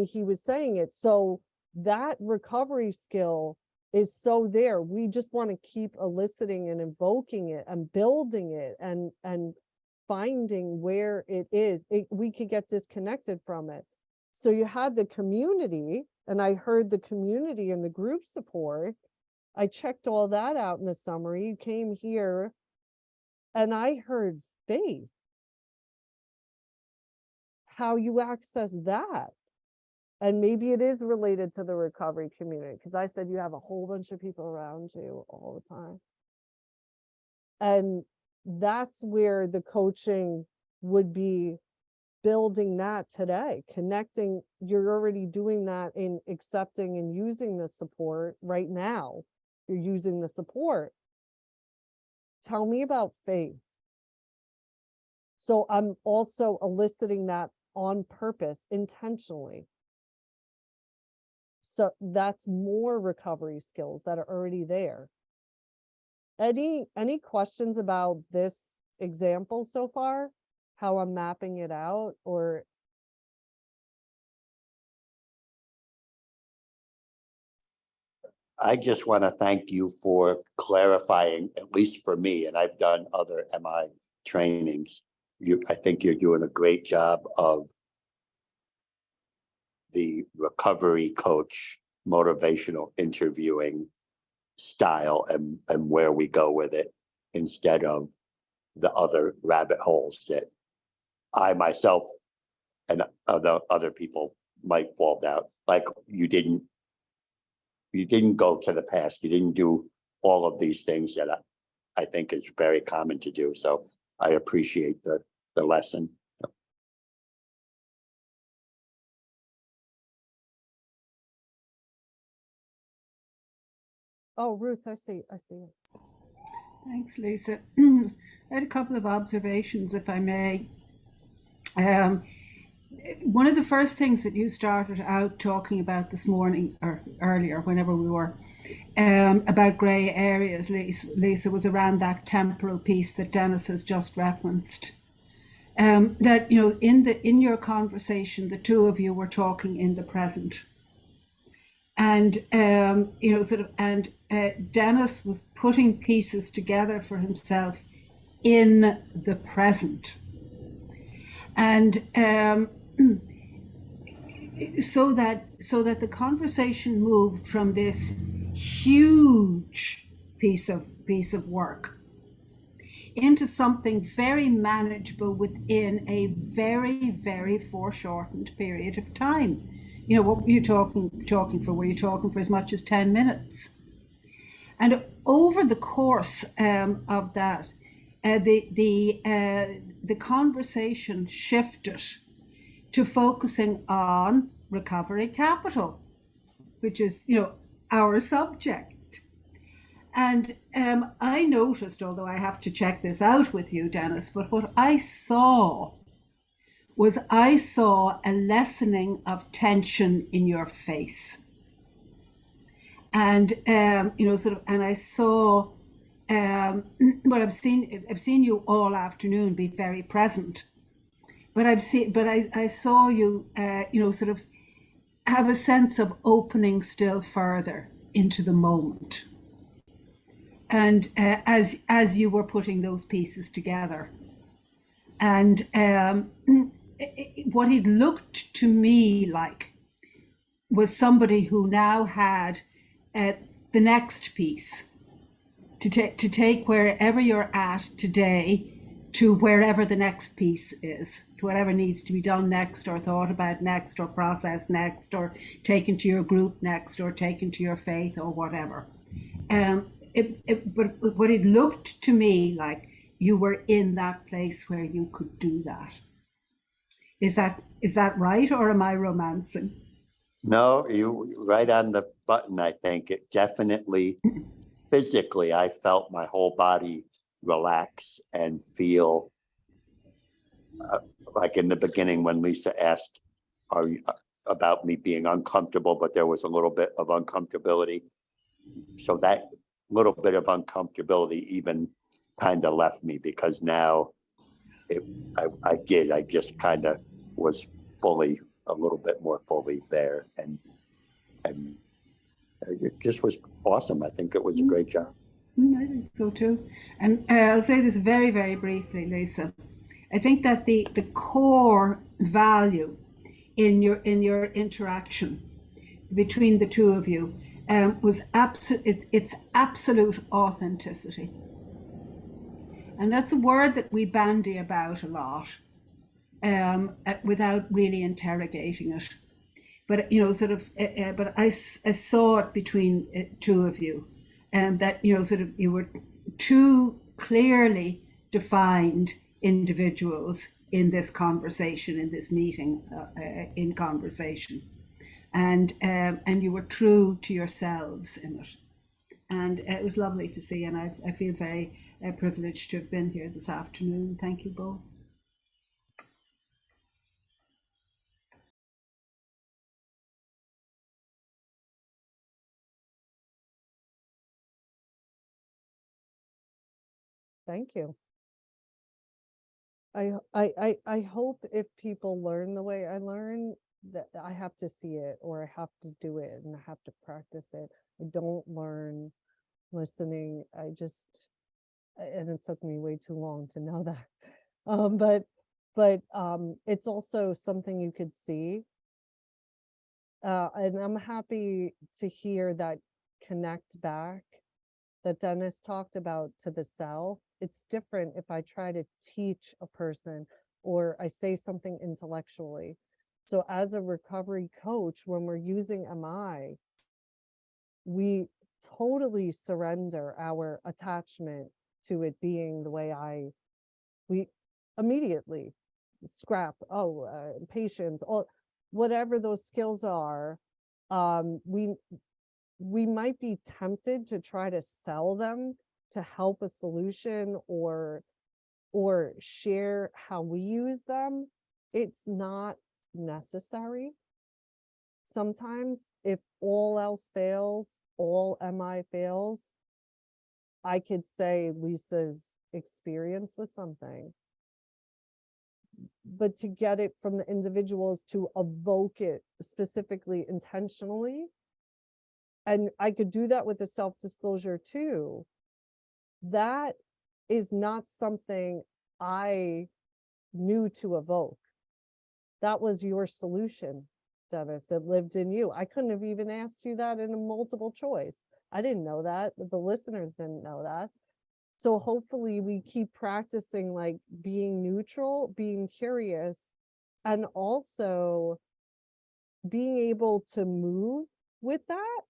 Speaker 1: he was saying it. So that recovery skill is so there. We just want to keep eliciting and invoking it and building it and finding where it is. We could get disconnected from it. So you had the community, and I heard the community and the group support. I checked all that out in the summary. You came here, and I heard faith. How you access that. And maybe it is related to the recovery community, because I said you have a whole bunch of people around you all the time. And that's where the coaching would be, building that today, connecting. You're already doing that in accepting and using the support right now. You're using the support. Tell me about faith. So I'm also eliciting that on purpose, intentionally. So that's more recovery skills that are already there. Any questions about this example so far? How I'm mapping it out? Or
Speaker 3: I just want to thank you for clarifying, at least for me, and I've done other MI trainings. I think you're doing a great job of the recovery coach, motivational interviewing style and where we go with it, instead of the other rabbit holes that I myself and other people might fall down. Like you didn't go to the past. You didn't do all of these things that I think is very common to do. So I appreciate the lesson.
Speaker 1: oh, Ruth, I see.
Speaker 4: Thanks, Lisa. I had a couple of observations, if I may. one of the first things that you started out talking about this morning or earlier, whenever we were, about grey areas, Lisa, was around that temporal piece that Dennis has just referenced. That, you know, in your conversation, the two of you were talking in the present. And, you know, sort of, and Dennis was putting pieces together for himself in the present. And so that the conversation moved from this huge piece of work into something very manageable within a very, very foreshortened period of time. You know, what were you talking for? Were you talking for as much as 10 minutes? And over the course of that, the conversation shifted to focusing on recovery capital, which is, you know, our subject. And I noticed, although I have to check this out with you, Dennis, but what I saw was a lessening of tension in your face. And, you know, sort of, and I saw, well, I've seen you all afternoon be very present, but I saw you, you know, sort of have a sense of opening still further into the moment. And as you were putting those pieces together, and what it looked to me like was somebody who now had the next piece to take wherever you're at today to wherever the next piece is, to whatever needs to be done next, or thought about next, or processed next, or taken to your group next, or taken to your faith, or whatever. But what it looked to me like, you were in that place where you could do that. Is that right, or am I romancing?
Speaker 3: No, you right on the button. I think it definitely physically, I felt my whole body relax and feel like in the beginning when Lisa asked about me being uncomfortable, but there was a little bit of uncomfortability. So that little bit of uncomfortability even kind of left me, because now I just kind of was a little bit more fully there, and it just was awesome. I think it was a great job.
Speaker 4: I think so too. And I'll say this very, very briefly, Lisa. I think that the core value in your interaction between the two of you was it's absolute authenticity. And that's a word that we bandy about a lot without really interrogating it. But, you know, sort of, but I saw it between two of you, and that, you know, sort of, you were two clearly defined individuals in this conversation, in this meeting, in conversation, and you were true to yourselves in it, and it was lovely to see, and I feel very privileged to have been here this afternoon. Thank you both.
Speaker 1: Thank you. I hope if people learn the way I learn, that I have to see it, or I have to do it, and I have to practice it. I don't learn listening. I just, and it took me way too long to know that. But it's also something you could see. And I'm happy to hear that connect back that Dennis talked about to the self. It's different if I try to teach a person or I say something intellectually. So as a recovery coach, when we're using MI, we totally surrender our attachment to it being the way we immediately scrap, patience, or whatever those skills are. We might be tempted to try to sell them to help a solution or share how we use them. It's not necessary. Sometimes if all else fails, all MI fails, I could say Lisa's experience with something. But to get it from the individuals to evoke it specifically, intentionally, and I could do that with the self-disclosure too, that is not something I knew to evoke. That was your solution, Dennis. It lived in you. I couldn't have even asked you that in a multiple choice. I didn't know that. The listeners didn't know that. So hopefully we keep practicing like being neutral, being curious, and also being able to move with that.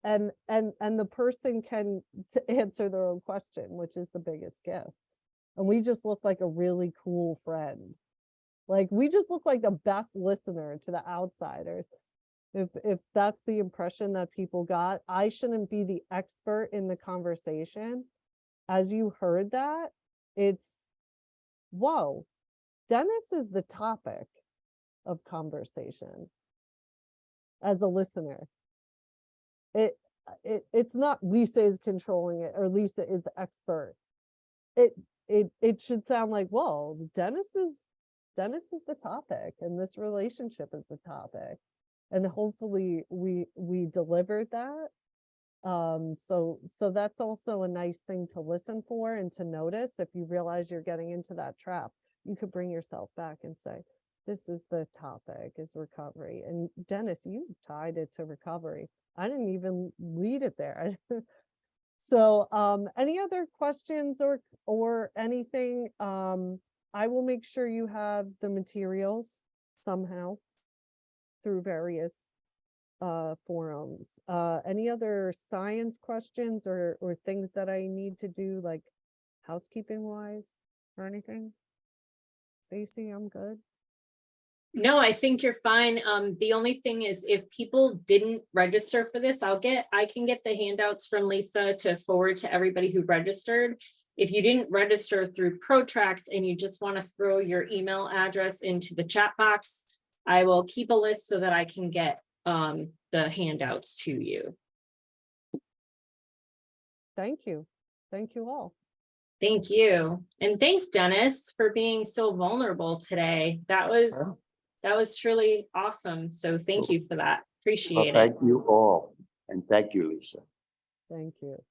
Speaker 1: And the person can answer their own question, which is the biggest gift. And we just look like a really cool friend. Like we just look like the best listener to the outsiders. If that's the impression that people got, I shouldn't be the expert in the conversation. As you heard that, it's, whoa, Dennis is the topic of conversation as a listener. It's not Lisa is controlling it or Lisa is the expert. It should sound like, whoa, Dennis is the topic and this relationship is the topic. And hopefully we delivered that. So that's also a nice thing to listen for and to notice. If you realize you're getting into that trap, you could bring yourself back and say, this is the topic, is recovery. And Dennis, you tied it to recovery. I didn't even lead it there. So any other questions or anything? I will make sure you have the materials somehow through various forums. Any other science questions or things that I need to do, like housekeeping wise or anything? Stacy, I'm good.
Speaker 7: No, I think you're fine. The only thing is if people didn't register for this, I can get the handouts from Lisa to forward to everybody who registered. If you didn't register through ProTrax and you just want to throw your email address into the chat box, I will keep a list so that I can get the handouts to you.
Speaker 1: Thank you. Thank you all.
Speaker 7: Thank you. And thanks, Dennis, for being so vulnerable today. That was truly awesome. So thank you for that. Appreciate it.
Speaker 3: Thank you all. And thank you, Lisa.
Speaker 1: Thank you.